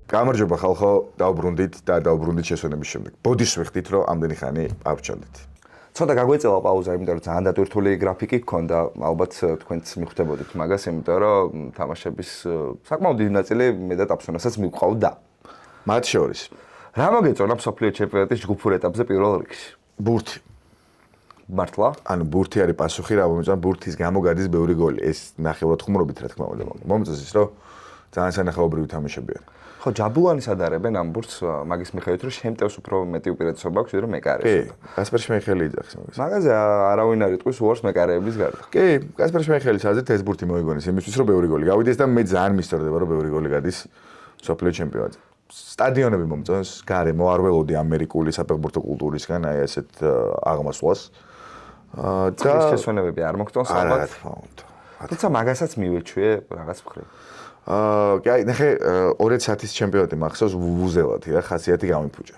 გამარჯობა ხალხო, დავბრუნდით და დავბრუნდით შესვენების შემდეგ. ბოდიშს ვიხდით, რომ ამდენი ხანი ავჭალდით. ცოტა გაგვეწევა პაუზა, იმიტომ რომ ძალიან დატვირთული გრაფიკი გქონდა, ალბათ თქვენც მიხვდებოდით მაგას, იმიტომ რომ თამაშების საკმაოდ დიდი ნაწილი მე და ტაფსონასაც მივყავდა. მათ შორის. რა მოგეწონა მსოფლიო ჩემპიონატის ჯგუფურ ეტაპზე პირველ რიგში? ბურთი. მართლა? ანუ ბურთი არის პასუხი, რა მომწონს ბურთის გამო გადის ბევრი გოლი. ეს ნახევრად ხუმრობით რა თქმა უნდა. მომწონს ის, რომ ძალიან სანახაობრივი თამაშები არის. ხო, ჯაბულანის ადარებენ ამ ბურთს მაგის მიხედვით, რომ შემტევს უფრო მეტი უპირატესობა აქვს, ვიდრე მეკარეს. კი, კასპერ შმეიხელი იძახის მაგას. მაგაზე არავინ არ იტყვის უარს მეკარეების გარდა. კი, კასპერ შმეიხელის აზრით ეს ბურთი მოიგონეს იმისთვის, რომ ბევრი გოლი გავიდეს და მე ძალიან მისწორდება, რომ ბევრი გოლი გადის მსოფლიო ჩემპიონატზე. სტადიონები მომწონს, გარემო არ ველოდი ამერიკული საფეხბურთო კულტურისგან აი ასეთ აღმასვლას. და შესვენებები არ მოგწონს ალბათ. თუმცა მაგასაც მივეჩვიე რაღაც მხრივ. კი, ნახე 2 საათის ჩემპიონატი მახსოვს ვუზელათი რა ხასიათი გამიფუჭა.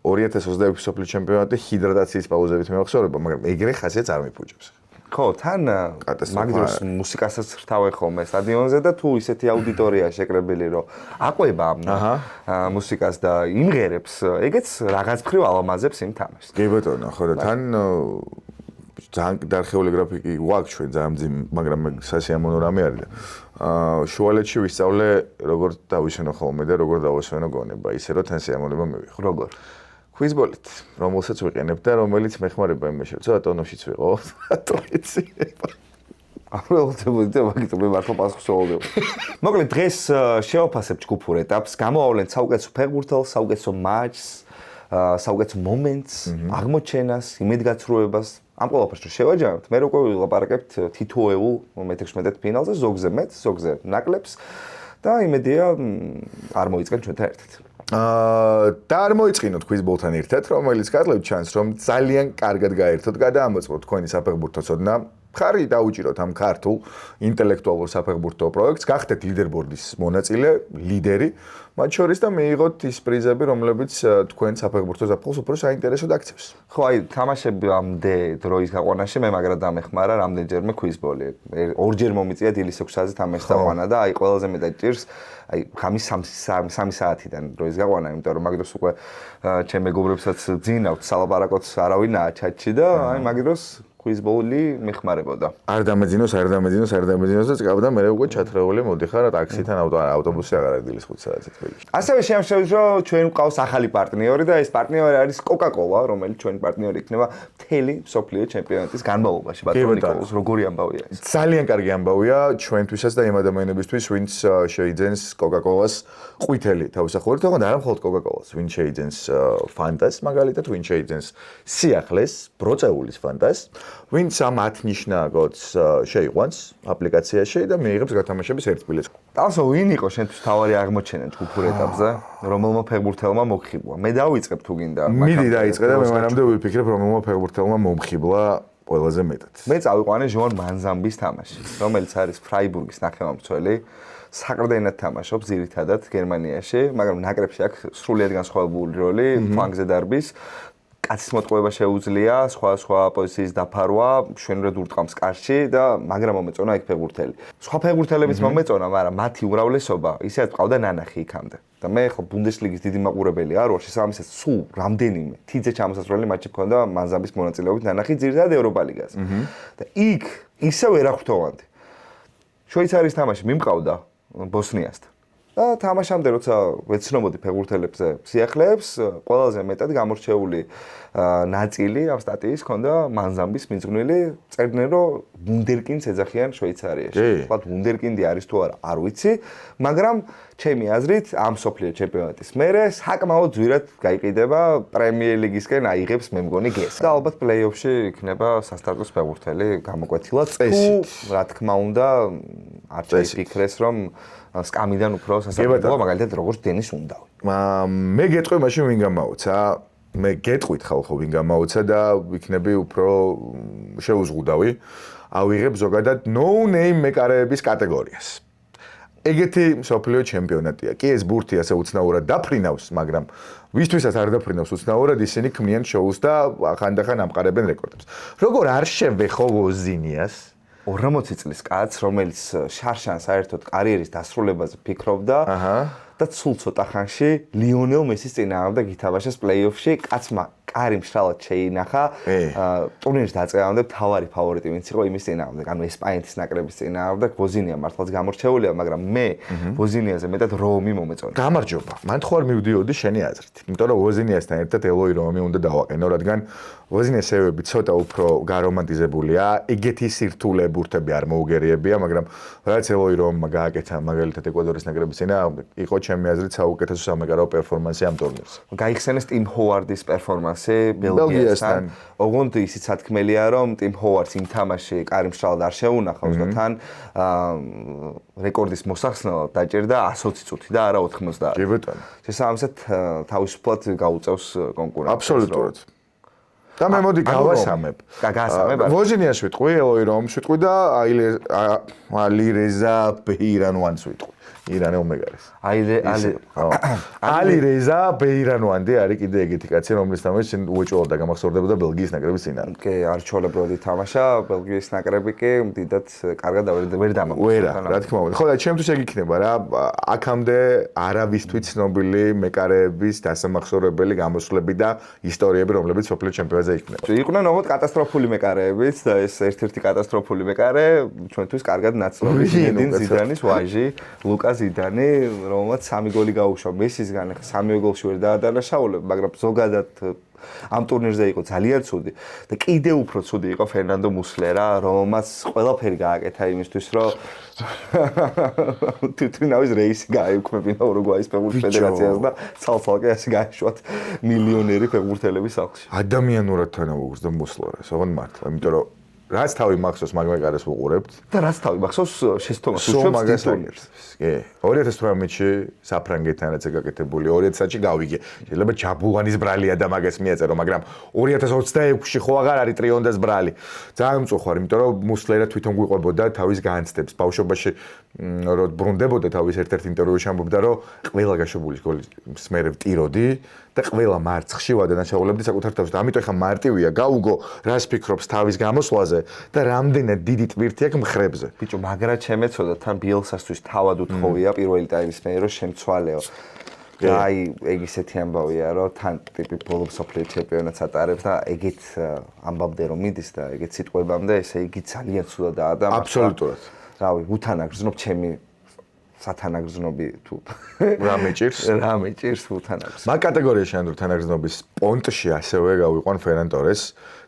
2026 მსოფლიო ჩემპიონატი ჰიდრატაციის პაუზებით მეახსოვება, მაგრამ ეგრე ხასიათს არ მიფუჭებს. ხო, თან მაგდროს მუსიკასაც რთავე ხოლმე სტადიონზე და თუ ისეთი აუდიტორია შეკრებილი, რომ აყვება ამ მუსიკას და იმღერებს, ეგეც რაღაც მხრივ ალამაზებს იმ თამაშს. კი ბატონო, ხო და თან ძალიან დარხეული გრაფიკი გვაქვს ჩვენ ძალიან მძიმე, მაგრამ სასიამოვნო რამე არის და შუალედში ვისწავლე როგორ დავისვენო ხოლმე და როგორ დავისვენო გონება, ისე რომ თან სიამოვნება მივიღო. როგორ? ხვიზბოლით, რომელსაც ვიყენებ და რომელიც მეხმარება იმაში, რომ ტონოშიც ვიყო, რატო იცი? აბრალდებოდი და მაგით მე მართლა პასუხს ვეუბნები. მოკლედ დღეს შევაფასებთ ჯგუფურ ეტაპს, გამოვავლენთ საუკეთესო ფეხბურთელს, საუკეთესო მატჩს, საუკეთესო მომენტს, აღმოჩენას, იმედგაცრუებას. ამ ყველაფერს რომ შევაჯამებთ, მე როგორ ვილაპარაკებთ თითოეულ მე-16 ფინალზე, ზოგზე მეც, ზოგზე ნაკლებს და იმედია არ მოიწყენ ჩვენთან ერთად. და არ მოიწყინოთ ხვიზბოლთან ერთად, რომელიც გახლავთ ჩანს, რომ ძალიან კარგად გაერთოთ, გადაამოწყოთ თქვენი საფეხბურთო ცოდნა. ხარი დაუჭიროთ ამ ქართულ ინტელექტუალურ საფეხბურთო პროექტს, გახდეთ ლიდერბორდის მონაწილე, ლიდერი, მათ შორის და მიიღოთ ის პრიზები, რომლებიც თქვენ საფეხბურთო ზაფხულს უფრო საინტერესოდ აქცევს. ხო, აი, თამაშებამდე დროის გაყვანაში მე მაგრად დამეხმარა რამდენჯერმე ხვიზბოლი. ორჯერ მომიწია დილის 6-ზე თამაშს დაყვანა და აი ყველაზე მეტად ჭირს აი ხამის 3 საათიდან დროის გაყვანა, იმიტომ რომ მაგ დროს უკვე ჩემ მეგობრებსაც ძინავთ სალაპარაკოც არავინაა ჩატში და აი მაგ დროს ხვიზბოლი მეხმარებოდა. არ დამეძინოს და წკავდა მე უკვე ჩათრეული მოდიხარ ტაქსითან ავტობუსი აღარ დილის 5 საათზე თბილისში. ასევე შემშევით რომ ჩვენ გვყავს ახალი პარტნიორი და ეს პარტნიორი არის Coca-Cola, რომელიც ჩვენი პარტნიორი იქნება მთელი მსოფლიო ჩემპიონატის განმავლობაში. ბატონო ნიკოლოზ, როგორი ამბავია ეს? ძალიან კარგი ამბავია ჩვენთვისაც და იმ ადამიანებისთვის, ვინც შეიძენს Coca-Cola-ს ყვითელი თავისახურით, თუმცა არა მხოლოდ Coca-Cola-ს, ვინც შეიძენს Fanta-ს, მაგალითად, ვინც შეიძენს სიახლეს, ბროწეულის Fanta-ს. ვინც ამ 10 ნიშნაგოც შეიყვანს აპლიკაციაში და მიიღებს გათამაშების ერთ ბილეთს. ტალსო, ვინ იყო შენთვის თავარი აღმოჩენა ჯგუფურ ეტაპზე? რომელმა ფეხბურთელმა მოგხიბლა? მე დავიწყებ თუ გინდა. მიდი დაიწყე და მე მანამდე ვიფიქრებ, რომელმა ფეხბურთელმა მომხიბლა ყველაზე მეტად. მე წავიყვანე ჟონ მანზამბის თამაში, რომელიც არის ფრაიბურგის ნახევარმცველი. საყრდენად თამაშობს ძირითადად გერმანიაში, მაგრამ ნაკრებში აქვს სრულიად განსხვავებული როლი, ფლანგზე დარბის. კაცის მოტყუება შეუძლია, სხვა პოზიციის დაფარვა, შვენურად ურტყამს კარში და მაგრამ მომეწონა იქ ფეხბურთელი. სხვა ფეხბურთელებიც მომეწონა, მაგრამ მათი უმრავლესობა ისედაც ყავდა ნანახი იქამდე. და მე ხო ბუნდესლიგის დიდი მაყურებელი არ ვარ, შესაბამისად სულ რამდენიმე თიძე ჩამოსასვლელი მატჩი მქონდა მანზამბის მონაწილეობით ნანახი ძირითადად ევროპა ლიგაზე. და იქ ისევ ერახვთოვანდი. შვეიცარიის თამაში მიმყავდა ბოსნიასთან. და თამაშამდე როცა ვეცნობოდი ფეხბურთელებზე სიახლეებს, ყველაზე მეტად გამორჩეული ნაწილი ამ სტატიის ჰქონდა მანზამბის მიძღვნილი, წერდნენ რომ ვუნდერკინდს ეძახიან შვეიცარიაში. ვთქვათ ვუნდერკინდი არის თუ არა, არ ვიცი, მაგრამ ჩემი აზრით ამ მსოფლიო ჩემპიონატის მერე საკმაოდ ძვირად გაიყიდება პრემიერ ლიგისკენ აიღებს მე მგონი გეს. და ალბათ პლეი-ოფში იქნება სასტარტოს ფეხბურთელი გამოკვეთილად. თუ რა თქმა უნდა არ შეიფიქრეს რომ სკამიდან უფრო სასწრაფოა მაგალითად როგორც დენის უნდავი. მე გეტყვი მაშინ ვინ გამაოცა? მე გეტყვით ხალხო ვინ გამაოცა და ვიქნები უფრო შეუზღუდავი. ავიღებ ზოგადად no name მეკარეების კატეგორიას. ეგეთი მსოფლიო ჩემპიონატია. კი ეს ბურთი ასე უცნაურად დაფრინავს, მაგრამ ვისთვისაც არ დაფრინავს უცნაურად, ისინი ქმნიან შოუს და ხანდახან ამყარებენ რეკორდებს. როგორ არ შევეხო ვოზინიას? 40 წლის კაცს, რომელიც შარშან საერთოდ კარიერის დასრულებაზე ფიქრობდა და სულ ცოტა ხანში ლიონელ მესის წინააღმდეგ გითამაშეს პლეი-ოფში, კაცმა კარი მშრალად შეინახა. ტურნირის დაწყებამდე მთავარი ფავორიტი ვინც იყო იმის წინააღმდეგ, ანუ ესპანეთის ნაკრების წინააღმდეგ. ვოზინია მართლაც გამორჩეულია, მაგრამ მე ვოზინიაზე მეტად რომი მომეწონა. გამარჯობა. მან თუ არ მივდიოდი შენი აზრით. იმიტომ რომ ვოზინიასთან ერთად ელოი რომი უნდა დავაყენო, რადგან ვოზინიას სევები ცოტა უფრო გარომანტიზებულია, ეგეთი სირთულე ბურთები არ მოუგერიებია, მაგრამ რაც ელოი რომმა გააკეთა მაგალითად ეკვადორის ნაკრების წინააღმდეგ, იყო ჩემი აზრით საუკეთესო სამეგარო პერფორმანსი ამ ტურნირზე. გაიხსენეს ტიმ ჰოვარდის პერფორმანსი ბელგიასთან. ოღონდ ისიც სათქმელია, რომ ტიმ ჰოვარდს იმ თამაში კარი მშრალად არ შეუნახავს და თან რეკორდის მოსახსნელად დაჭერდა 120 წუთი და არა 90. კი ბატონო. შესაბამისად თავისუფლად გაუწევს კონკურენტს. აბსოლუტურად. და მე მოდი გავასამებ. გასამებ. ვოზინიას ვიტყვი, ელოი რომს ვიტყვი და ალირეზა ბეირანოვანს ვიტყვი. ირანელ მეგარეს. ალირეზა ბეირანოვანდი არის კიდე ეგეთი კაცი, რომლის თამაში უეჭველად გამახსოვრდებოდა ბელგიის ნაკრების წინააღმდეგ. კი, არჩეულებრივად ითამაშა, ბელგიის ნაკრები კი დიდად კარგად ვერ დამაგვრდა. ვერა, რა თქმა უნდა. ხო და ჩემთვის ეგ იქნება რა, აქამდე არავისთვის ცნობილი მეკარეების დასამახსოვრებელი გამოსვლები და ისტორიები, რომლებიც სოფლიო ჩემპიონატზე იქნება. იყვნენ ოღონდ კატასტროფული მეკარეებიც და ეს ერთ-ერთი კატასტროფული მეკარე ჩვენთვის კარგად ნაცნობი ზინედინ ზიდანის ვაჟი, ლუკა ზიდანი, რომელმაც 3 გოლი გაუშვა მესისგან, ხა 3 გოლში ვერ დაადანაშაულა, მაგრამ ზოგადად ამ ტურნირზე იყო ძალიან ცუდი და კიდევ უფრო ცუდი იყო ფერნანდო მუსლერა, რომელმაც ყველაფერი გააკეთა იმისთვის, რომ თვითონავის რეისი გაიუქმებინა ურუგვაის ფეხბურთის ფედერაციას და ცალ-ცალკე ასე გაეშვათ მილიონერი ფეხბურთელების სახლში. ადამიანურად თანაუგრძნო მუსლერას, ოღონდ მართლა, იმიტომ რომ რაც თავი მახსოვს მაგ მეკარეს ვუყურებთ და რაც თავი მახსოვს შეცდომას უშვებს ტურნირს. კი, 2018-ში საფრანგეთთანაც გაკეთებული, 2000-ში გავიგე. შეიძლება ჯაბულანის ბრალია და მაგას მიეწერო, მაგრამ 2026-ში ხო აღარ არის ტრიონდას ბრალი. ძალიან მწუხვარ, იმიტომ რომ მუსლერა თვითონ გვიყვებოდა თავის განცდებს. ბავშვობაში რომ ბრუნდებოდა თავის ერთ-ერთ ინტერვიუში ამბობდა, რომ ყველა გაშვებული გოლის მერე ვტიროდი და ყველა მარცხში ვადანაშაულებდი საკუთარ თავს. და ამიტომ ხა მარტივია, გაუგო რას ფიქრობს თავის გამოსვლაზე და რამდენად დიდი ტვირთი აქვს მხრებზე. ბიჭო, მაგრა ჩემეცოდა თან ბიელსასთვის თავად უთხოვია პირველი ტაიმის მე რომ შემცვალეო. და აი ეგ ისეთი ამბავია, რომ თან ტიპი ბოლო სოფლიო ჩემპიონატს ატარებს და ეგეთ ამბამდე რომ მიდის და ეგეთ სიტყვებამდე, ესე იგი ძალიან ცუდად და აბსოლუტურად. რავი, უთანაგრძნობ ჩემი სათანაგრძნობი თუ რა მეჭირს? რა მეჭირს უთანაგრძნობა. მაგ კატეგორიაში ანდრო თანაგრძნობის პონტში ასევე გავიყვან ფერან ტორეს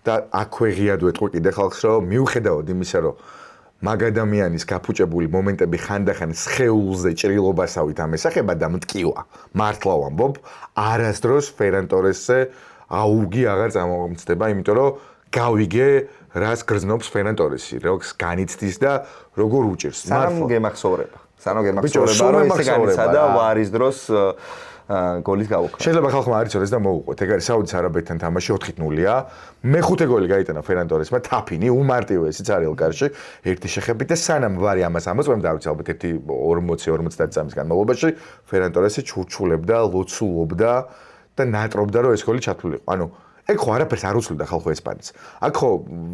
და აქვე ღიად ვეტყვი კიდე ხალხს, რომ მიუხედავად იმისა, რომ მაგ ადამიანის გაფუჭებული მომენტები ხანდახან სხეულზე ჭრილობასავით ამესახება და მტკივა. მართლა ვამბობ, არასდროს ფერან ტორესზე აუგი აღარ წარმომცდება, იმიტომ რომ გავიგე რას გრძნობს ფერან ტორესი, როგორც განიცდის და როგორ უჭირს. სანამ გემახსოვრება. სანამ გემახსოვრება, რომ ესე განიცადა ვარის დროს გოლის გაუქმება. შეიძლება ხალხმა არ იცოდეს და მოუყვეთ. ეგ არის საუდის არაბეთთან თამაში 4-0-ია. მეხუთე გოლი გაიტანა ფერან ტორესმა, თაფინი, უმარტივესი ცარიელ კარში, ერთი შეხებით და სანამ ვარი ამას ამოწმებდა, არ ვიცი ალბათ ერთი 40-50 წამის განმავლობაში ფერან ტორესი ჩურჩულებდა, ლოცულობდა და ნატრობდა, რომ ეს გოლი ჩათვლილიყო. ანუ ეგ ხო არაფერს არ უცვლიდა ხალხო ესპანეთს. აქ ხო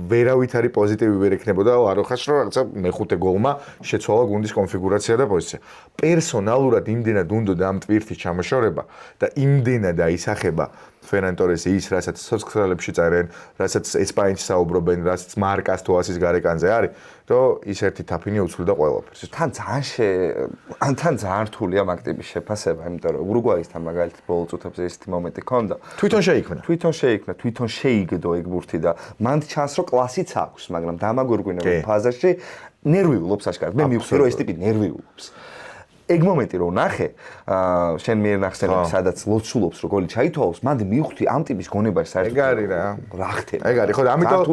ვერავითარი პოზიტივი ვერ ექნებოდა აროხას, რომ რაღაცა მეხუთე გოლმა შეცვალა გუნდის კონფიგურაცია და პოზიცია. პერსონალურად იმდენად უნდოდა ამ ტვირთის ჩამოშორება და იმდენად აისახება ფერან ტორესი ის, რასაც სოციალებში წერენ, რასაც ესპანეთში საუბრობენ, რასაც მარკას თუ ასის გარეკანზე არის, რომ ის ერთი თაფინი უცვლიდა ყველაფერს. თან ძალიან რთულია მაგ ტიპის შეფასება, იმიტომ რომ ურუგვაისთან მაგალითად ბოლო წუთებზე ესეთი მომენტი ჰქონდა. თვითონ შეიქმნა, თვითონ შეიგდო ეგ ბურთი და მან ჩანს, რომ კლასიც აქვს, მაგრამ დამაგვირგვინებულ ფაზაში ნერვიულობს აშკარად. მე მივხვდი, რომ ეს ტიპი ნერვიულობს. ეგ მომენტი რომ ნახე, შენ მიერ ნახსენები, სადაც ლოცულობს, რომ გოლი ჩაითვალოს, მანდ მივხვდი ამ ტიპის გონებაში საერთოდ. ეგ არის რა. რა ხდება. ეგ არის, ხო და ამიტომ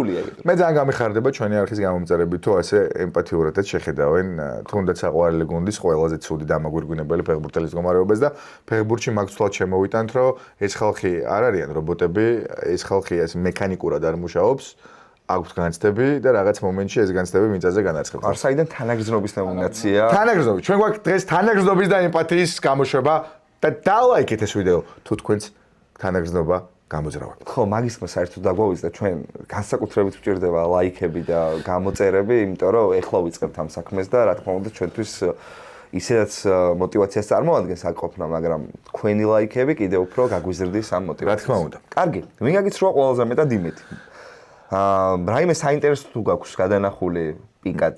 მე ძალიან გამიხარდება ჩვენი არხის გამომწერები თუ ასე ემპათიურადაც შეხედავენ თუნდაც საყვარელი გუნდის ყველაზე ცუდი დამაგვირგვინებელი ფეხბურთელის მდგომარეობას და ფეხბურთში მაგცვლად შემოვიტანთ, რომ ეს ხალხი არ არიან რობოტები, ეს ხალხი ასე მექანიკურად არ მუშაობს. აქვს განცდები და რაღაც მომენტში ეს განცდები მიწაზე განაცხადებს. არსაიდან თანაგრძნობის ნომინაცია. თანაგრძნობა. ჩვენ გვაქვს დღეს თანაგრძნობის და ემპათიის გამოშვება და დალაიქეთ ეს ვიდეო თუ თქვენც თანაგრძნობა გამოძრავებთ. ხო, მაგისმა საერთოდ დაგვავიზდა ჩვენ განსაკუთრებით ვჭირდება ლაიქები და გამოწერები, იმიტომ რომ ეხლა ვიწყებთ ამ საქმეს და რა თქმა უნდა ჩვენთვის ისედაც мотиваციას წარმოადგენს აქ ყოფნა, მაგრამ თქვენი ლაიქები კიდევ უფრო გაგვიზრდის ამ мотивაციას. რა თქმა უნდა. კარგი, ვინ გაგიცრუა ყველაზე მეტად იმეთი? რაიმე საინტერესო თუ გაქვს გადანახული პიკად,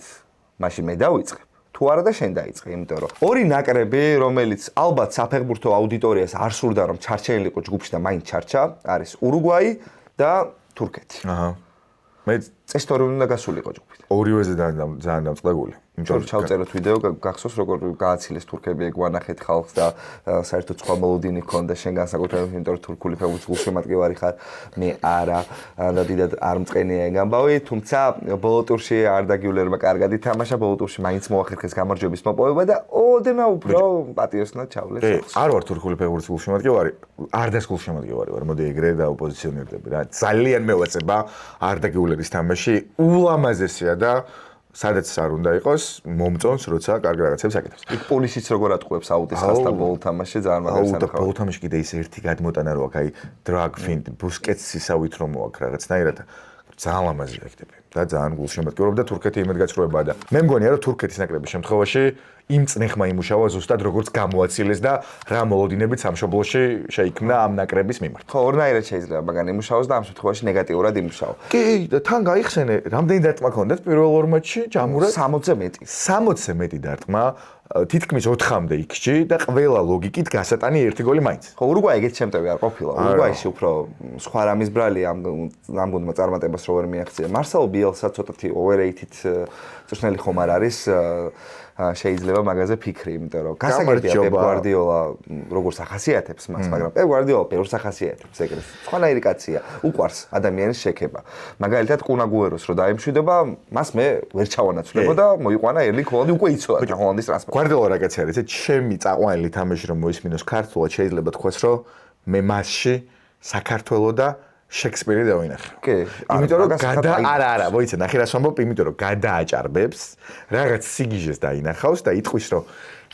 მაშინ მე დავიწყებ. თუ არა და შენ დაიწყე, იმიტომ რომ ორი ნაკრები, რომელიც ალბათ საფეხბურთო აუდიტორიას არ სურდა რომ ჩარჩენილიყო ჯგუფში და მაინც ჩარჩა, არის ურუგვაი და თურქეთი. აჰა. მე წესტორი უნდა გასულიყო ჯგუფით. ორივეზე ძალიან დამწყებული. იმიტომ რომ ჩავწეროთ ვიდეო, გახსოვს როგორ გააცილეს თურქები ეგ ვანახეთ ხალხს და საერთოდ სხვა მოლოდინი ჰქონდა შენ განსაკუთრებით, იმიტომ რომ თურქული ფეხბურთის გულშემატკივარი ხარ, მე არა და დიდად არ მწყენია ეგ ამბავი, თუმცა ბოლო ტურში არდა გიულერმა კარგად ითამაშა, ბოლო ტურში მაინც მოახერხეს გამარჯვების მოპოვება და ოდენა უფრო პატიოსნად ჩავლეს. არ ვარ თურქული ფეხბურთის გულშემატკივარი, არდას გულშემატკივარი ვარ, მოდი ეგრე დაუპოზიციონირდები რა. ძალიან მევაწება არდა გიულერის თამაში, ულამაზესია და სადაც არ უნდა იყოს, მომწონს, როცა კარგ რაღაცებს აკეთებს. იქ პოლისიც როგორ ატყუებს აუტის ხასთან ბოლო თამაში ძალიან მაგარია. აუტა ბოლო თამაში კიდე ის ერთი გადმოტანა რო აქვს, აი დრაგ ფინტ, ბუსკეტსის ავით რომ მოაქვს რაღაცნაირად. ძალიან ლამაზი აქტები და ძალიან გულშემატკივრობდა თურქეთი იმედგაცრუებაა და მე მგონია რომ თურქეთის ნაკრების შემთხვევაში იმ წნეხმა იმუშავა ზუსტად როგორც გამოაცილეს და რა მოლოდინებით სამშობლოში შეიქმნა ამ ნაკრების მიმართ. ხო, ორნაირად შეიძლება მაგან იმუშაოს და ამ შემთხვევაში ნეგატიურად იმუშავა. კი, და თან გაიხსენე, რამდენი დარტყმა ჰქონდათ პირველ ორ მატჩში ჯამურად? 60-ზე მეტი. 60-ზე მეტი დარტყმა, თითქმის 4-მდე იქში და ყველა ლოგიკით გასატანი ერთი გოლი მაინც. ხო, ურუგვაი ეგეთ შემტევი არ ყოფილა. ურუგვაიში უფრო სხვა რამის ბრალი ამ გუნდმა წარმატებას რო ვერ მიაღწია. მარსელო ბიელსა ცოტათი overrated წვრთნელი ხომ არ არის. შეიძლება მაგაზე ფიქრი, იმიტომ რომ გასაგებია პეპ გვარდიოლა როგორც ახასიათებს მას, მაგრამ პეპ გვარდიოლა ბევრს ახასიათებს ეგრეს. სხვანაირი კაცია, უყვარს ადამიანის შექება. მაგალითად კუნაგუეროს რო დაემშვიდობა, მას მე ვერ ჩავანაცვლებო და მოიყვანა ერლინგ ჰოლანდი უკვე იცოდა ჰოლანდის ტრანსფერი. გვარდიოლა რა კაცი არის, ჩემი წაყვანილი თამაში რომ მოისმინოს ქართულად შეიძლება თქვას რომ მე მასში საქართველო და შექსპირი დავინახე. კი, იმიტომ რომ არა, მოიცა, ნახე რას ვამბობ, იმიტომ რომ გადააჭარბებს, რაღაც სიგიჟეს დაინახავს და იტყვის რომ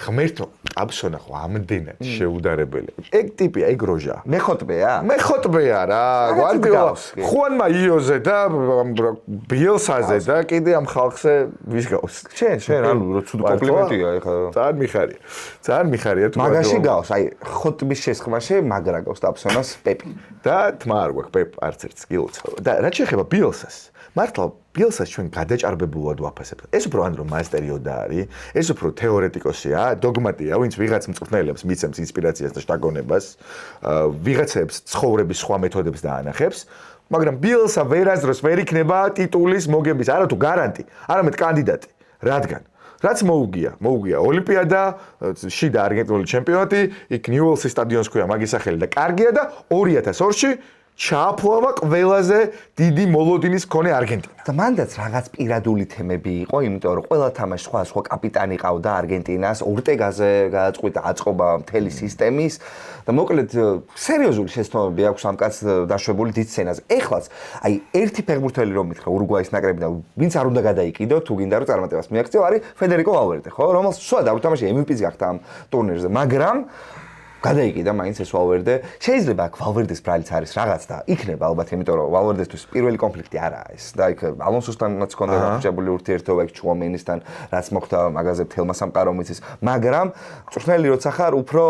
ღმერთო, აბსონა ხო ამდენად შეუდარებელი. ეგ ტიპია, ეგ როჟა. მეხოთბეა? მეხოთბეა რა. გვარდიოლა ხუანმა იოზე და ბიელსაზე და კიდე ამ ხალხზე ვის გავს? შენ ანუ რო ცუდ კომპლიმენტია ეხლა. ძალიან მიხარია. ძალიან მიხარია თუ მაგაში გავს, აი ხოტბის შესხმაში მაგრა გავს და აბსონას პეპი. და თმა არ გვაქვს პეპ არც ერთს გილოცავ. და რაც შეეხება ბიელსას, მართლა ბიელსას ჩვენ გადაჭარბებულად ვაფასებთ. ეს უფრო ან რომ მასტერიოდა არის, ეს უფრო თეორეტიკოსია, დოგმატია, ვინც ვიღაც მწვრთნელებს მიცემს ინსპირაციას და შტაგონებას, ვიღაცებს ცხოვრების სხვა მეთოდებს დაანახებს, მაგრამ ბიელსა ვერასდროს ვერ იქნება ტიტულის მოგების არა თუ გარანტი, არამედ კანდიდატი. რადგან რაც მოუგია ოლიმპიადა, შიდა არგენტინული ჩემპიონატი, იქ ნიუელსის სტადიონს ქვია მაგის სახელი და კარგია და 2002-ში ჩააფლავა ყველაზე დიდი მოლოდინის მქონე არგენტინა. და მანდაც რაღაც პირადული თემები იყო, იმიტომ რომ ყველა თამაში სხვა კაპიტანი ყავდა არგენტინას, ორტეგაზე გააწყვიტა აწყობა მთელი სისტემის და მოკლედ სერიოზული შეცდომები აქვს ამ კაცს დაშვებული დიდ სცენაზე. ეხლაც, აი ერთი ფეხბურთელი რომ მითხრა ურუგვაის ნაკრებიდან, ვინც არ უნდა გადაიყიდო, თუ გინდა რომ წარმატებას მიაღწიო, არის ფედერიკო ვალვერდე, ხო? რომელს სულ არ უთამაში MVP-ს გახდა ამ ტურნირზე, მაგრამ გადაიყიდა მაინც ეს ვალვერდე. შეიძლება აქ ვალვერდეს ბრალიც არის რაღაც და იქნება ალბათ, იმიტომ რომ ვალვერდესთვის პირველი კონფლიქტი არაა ეს. და იქ ალონსოსთანაც ჰქონდა გაფუჭებული ურთიერთობა, იქ ჩუამენისთან, რაც მოხდა მაგაზე თელმა სამყარო მიცის. მაგრამ წვრთნელი როცა ხარ, უფრო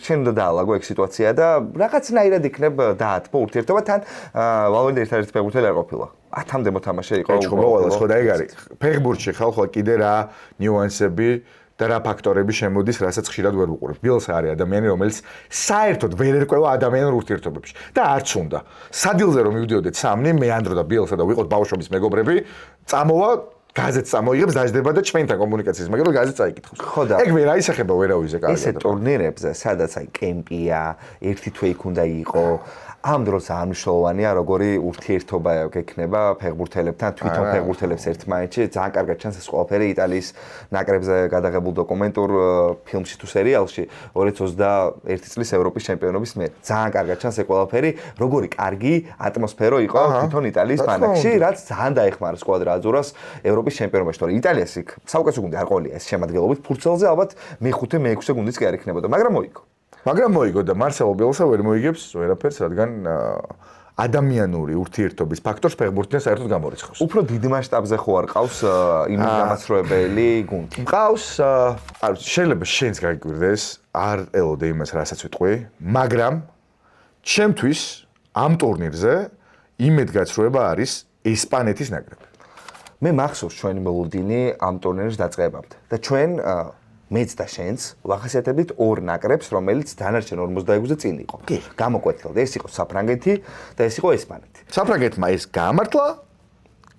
შენ უნდა დაალაგო ეგ სიტუაცია და რაღაცნაირად იქნებ დაათმო ურთიერთობა თან ვალვერდე ერთ-ერთი ფეხბურთელი არ ყოფილა. 10-მდე მოთამაშე იყო. ყოველას ხო და ეგ არის. ფეხბურთში ხალხო კიდე რა ნიუანსები და რა ფაქტორები შემოდის, რასაც ხშირად ვერ ვუყურებ. ბიელსა არის ადამიანი, რომელიც საერთოდ ვერ ერკვევა ადამიანურ ურთიერთობებში და არც უნდა. სადილზე რომ მივდიოდეთ სამნი, მე ანდრო და ბიელსა და ვიყოთ ბავშვობის მეგობრები, წამოვა გაზეთს წამოიღებს, დაждდება და ჩვენთან კომუნიკაციის მაგალითად გაზეთს აიკითხავს. ხო და ეგ ვერ აისახება ვერავიზე კარგად. ესე ტურნირებზე, სადაც აი კემპია, ერთი თვე იქ უნდა იყო, ამ დროს ამშოვანია როგორი ურთიერთობა გექნება ფეხბურთელებთან, თვითონ ფეხბურთელებს ერთმანეთში, ძალიან კარგად ჩანს ეს ყველაფერი იტალიის ნაკრებზე გადაღებულ დოკუმენტურ ფილმში თუ სერიალში 2021 წლის ევროპის ჩემპიონობის მე. ძალიან კარგად ჩანს ეს ყველაფერი, როგორი კარგი ატმოსფერო იყო თვითონ იტალიის ბანაკში, რაც ძალიან დაეხმარა სკვადრა აზურას ევროპის ჩემპიონობაში, თორე იტალიას იქ საუკეთესო გუნდი არ ყოლია ეს შემადგენლობით, ფურცელზე ალბათ მე-5, მე-6 გუნდიც კი არ იქნებოდა, მაგრამ მოიგო. მაგრამ მოიგო და მარსელო ბიელსა ვერ მოიგებს ვერაფერს, რადგან ადამიანური ურთიერთობის ფაქტორს ფეხბურთიდან საერთოდ გამორიცხავს. უფრო დიდ მასშტაბზე ხო არ ყავს იმის გამაცრუებელი გუნდი? მყავს, შეიძლება შენს გაიკვირდეს, არ ელოდე იმას, რასაც ვიტყვი, მაგრამ ჩემთვის ამ ტურნირზე იმედგაცრუება არის ესპანეთის ნაკრები. მე მახსოვს ჩვენი მოლოდინი ამ ტურნირის დაწყებამდე და ჩვენ მეც და შენც ვახასიათებდით ორ ნაკრებს, რომელიც დანარჩენ 46-ზე წინ იყო. გამოკვეთილდა, ეს იყო საფრანგეთი და ეს იყო ესპანეთი. საფრანგეთმა ეს გაამართლა,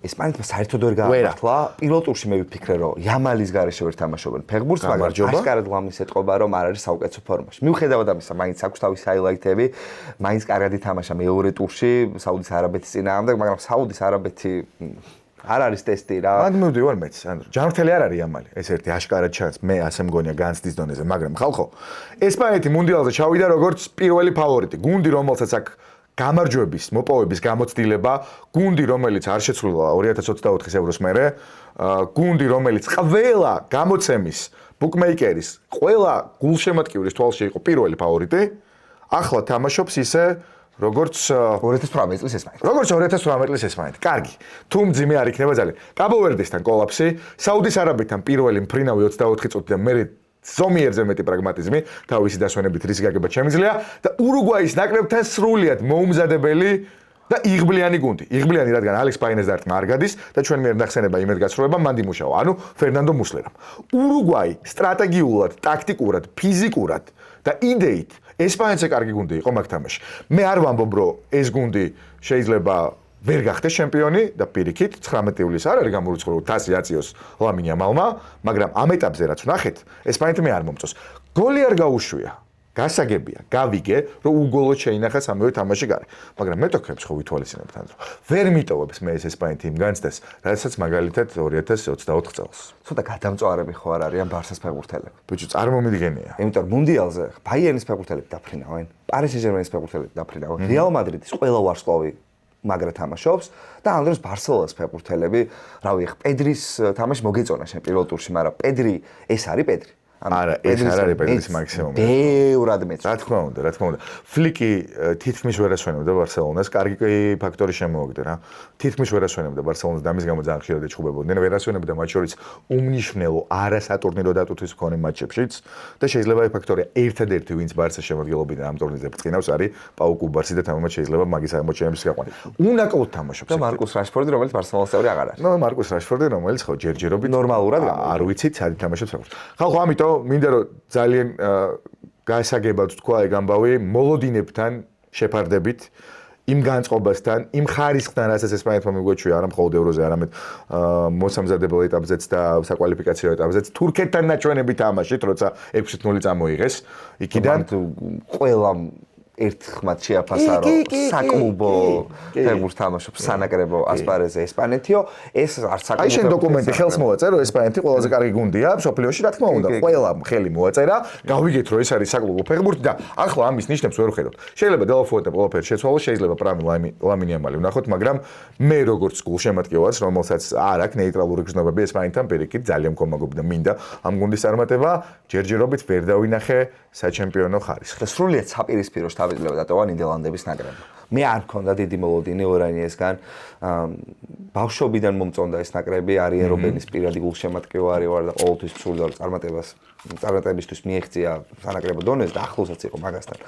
ესპანეთმა საერთოდ ვერ გაამართლა. პირველ ტურში მე ვიფიქრე, რომ იამალის გარეშე ვერ თამაშობენ ფეხბურთს, მაგრამ აშკარად ლამის ეთყობა, რომ არ არის საუკეთესო ფორმაში. მიუხედავად ამისა, მაინც აქვს თავის ჰაილაითები, მაინც კარგად ითამაშა მეორე ტურში საუდის არაბეთის წინააღმდეგ, მაგრამ საუდის არაბეთი არ არის ტესტი რა. მანდ მივდივარ მეც, ანდრო. ჯანმრთელი არ არის იამალი. ეს ერთი აშკარად ჩანს, მე ასე მგონია განცდის დონეზე, მაგრამ ხალხო, ესპანეთი მუნდიალზე ჩავიდა როგორც პირველი ფავორიტი. გუნდი, რომელსაც აქ გამარჯვების, მოპოვების გამოცდილება, გუნდი, რომელიც არ შეცვლილა 2024-ის ევროს მერე, გუნდი, რომელიც ყველა გამოცემის ბუკმეიკერის, ყველა გულშემატკივრის თვალში იყო პირველი ფავორიტი, ახლა თამაშობს ისე როგორც 2018 წლის ესპანეთი. როგორც 2018 წლის ესპანეთი. კარგი. თუ მძიმე არ იქნება ძალიან. კაბო-ვერდესთან კოლაფსი, საუდის არაბეთთან პირველი მფრინავი 24 წუთი და მერე ზომიერზე მეტი პრაგმატიზმი, თავისი დასვენებით რის გაგება შემიძლია და ურუგვაის ნაკრებთან სრულიად მოუმზადებელი და იღბლიანი გუნდი. იღბლიანი, რადგან ალექს პაინეს დარტყმა არ გადის და ჩვენ მიერ ნახსენება იმედგაცრუება მან იმუშავა. ანუ ფერნანდო მუსლერამ. ურუგვაი სტრატეგიულად, ტაქტიკურად, ფიზიკურად და იდეით ესპანეთზე კარგი გუნდი იყო მაგ თამაში. მე არ ვამბობ, რომ ეს გუნდი შეიძლება ვერ გახდეს ჩემპიონი და პირიქით 19 ივლისს არ არის გამორიცხული 100 აწიოს ლამინ იამალმა, მაგრამ ამ ეტაპზე რაც ვნახეთ, ესპანეთი მე არ მომწონს. გოლი არ გაუშვია. გასაგებია, გავიგე, რომ უგოლოდ შეინახა სამივე თამაში გარე. მაგრამ მეტოქებს ხო ვითვალისწინებთ ანდრო. ვერ მიტოვებს მე ეს ესპანეთი იმ განცდას, რასაც მაგალითად 2024 წელს. ცოტა გადამწვარები ხო არ არიან ბარსას ფეხბურთელები? ბიჭო, წარმომიდგენია. იმიტომ მუნდიალზე ბაიერნის ფეხბურთელები დაფრინავენ, პარი სენ-ჟერმენის ფეხბურთელები დაფრინავენ, რეალ მადრიდის ყველა ვარსკვლავი მაგრა თამაშობს და ამ დროს ბარსელონას ფეხბურთელები, რავი, პედრის თამაში მოგეწონა შენ პირველ ტურში, მაგრამ პედრი ეს არის პედრი. არა, ეს არ არის პედრის მაქსიმუმი. ბევრად მეც. რა თქმა უნდა, რა თქმა უნდა. ფლიკი თითქმის ვერ ასვენებდა ბარსელონას, კარგი ფაქტორი შემოაგდა რა. თითქმის ვერ ასვენებდა ბარსელონას და ამის გამო ძალიან ხშირად ეჩხუბებოდნენ. ვერ ასვენებდა მათ შორის უმნიშვნელო არასატურნირო დატვირთვის მქონე მატჩებშიც და შეიძლება ეს ფაქტორია ერთადერთი, ვინც ბარსას შემოგვიელობიდან ამ ტურნირზე ბრწყინავს, არის პაუ კუბარსი და თამამად შეიძლება მაგის აღმოჩენების გაყვანა. უნაკლოდ თამაშობს. და მარკუს რაშფორდი, რომელიც ბარსელონას წევრი აღარ არის. ნუ მარკუს რაშფორდი, რომელიც ხო ჯერჯერობით ნორმალურად არ ვიცით, სად თამაშობს ფეხბურთს. ხალხო, ამიტომ მინდა რომ ძალიან გასაგებად თქვა ეგ ამბავი მოლოდინებთან შეფარდებით იმ განწყობასთან, იმ ხარისხთან, რასაც ესპანეთმა მიგვეჩვია, არა მხოლოდ ევროზე, არამედ მოსამზადებელ ეტაპზეც და საკვალიფიკაციო ეტაპზეც, თურქეთთან ნაჩვენებით თამაშით, როცა 6-0 წამოიღეს, იქიდან ყველა ერთხმად შეაფასა რომ საკლუბო ფეხბურთს თამაშობს სანაკრებო ასპარეზზე ესპანეთიო ეს არც საკლუბო აი შენ დოკუმენტი ხელს მოაწერე რომ ესპანეთი ყველაზე კარგი გუნდია სოფლიოში რა თქმა უნდა ყველა ხელი მოაწერა გავიგეთ რომ ეს არის საკლუბო ფეხბურთი და ახლა ამის ნიშნებს ვერ ვხედავთ შეიძლება დელაფუეტა ყველაფერი შეცვალოს შეიძლება პრამი ლამინ იამალი ვნახოთ მაგრამ მე როგორც გულშემატკივარს რომელსაც არ აქვს ნეიტრალური გრძნობები ესპანეთთან პირიქით ძალიან მქონაგობი და მინდა ამ გუნდის წარმატება ჯერჯერობით ვერ დავინახე საჩემპიონო ხარისხი და სრულიად საპირისპირო შთაბეჭდილება დატოვა ნიდერლანდების ნაკრებმა. მე არ მქონდა დიდი მოლოდინი ორანიესგან. ბავშვობიდან მომწონდა ეს ნაკრები, არიან რობენის პირადი გულშემატკივარი ვარ და ყოველთვის ვსურდა რომ წარმატებისთვის მიეღწია სანაკრებო დონეზე და ახლოსაც იყო მაგასთან.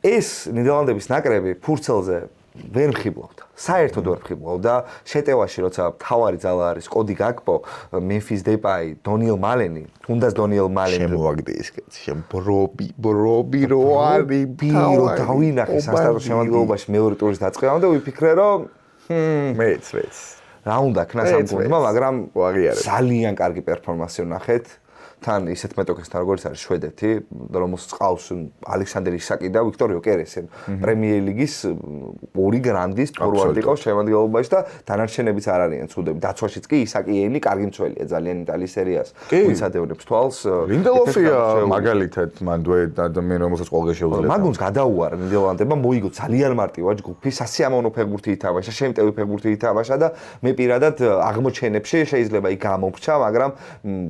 ეს ნიდერლანდების ნაკრები ფურცელზე ვერ მხიბლავდა. საერთოდ ვერ მხიბლავდა. შეტევაში როცა თავარი ძალა არის კოდი გაკპო, მემფის დეპაი, დონიელ მალენი, თუნდაც დონიელ მალენი შემოაგდე ის კაცი, შენ ბრობი რო არის ბირო დავინახე სასტარტო შემადგენლობაში მეორე ტურის დაწყებამდე ვიფიქრე რომ მეც რა უნდა ქნას ამ გუნდმა, მაგრამ ვაღიარებ. ძალიან კარგი პერფორმანსი ვნახეთ. თან ისეთ მეტოქესთან როგორც არის შვედეთი, რომელსაც ყავს ალექსანდერ ისაკი და ვიქტორ იოკერესენ, პრემიერ ლიგის ორი გრანდის ფორვარდი ყავს შემადგენლობაში და დანარჩენებიც არ არიან ცუდები. დაცვაშიც კი ისაკიენი კარგი მცველია, ძალიან იტალიის სერიას ვინცადევნებს თვალს. ლინდელოფია მაგალითად მანდვე ადამიანი რომელსაც ყველგან შეუძლია. მაგ გუნდს გადაუარა ნიდერლანდებმა, მოიგო ძალიან მარტივად ჯგუფი, სასიამოვნო ფეხბურთი ითამაშა, შემტევი ფეხბურთი ითამაშა და მე პირადად აღმოჩენებში შეიძლება იქ გამომრჩა, მაგრამ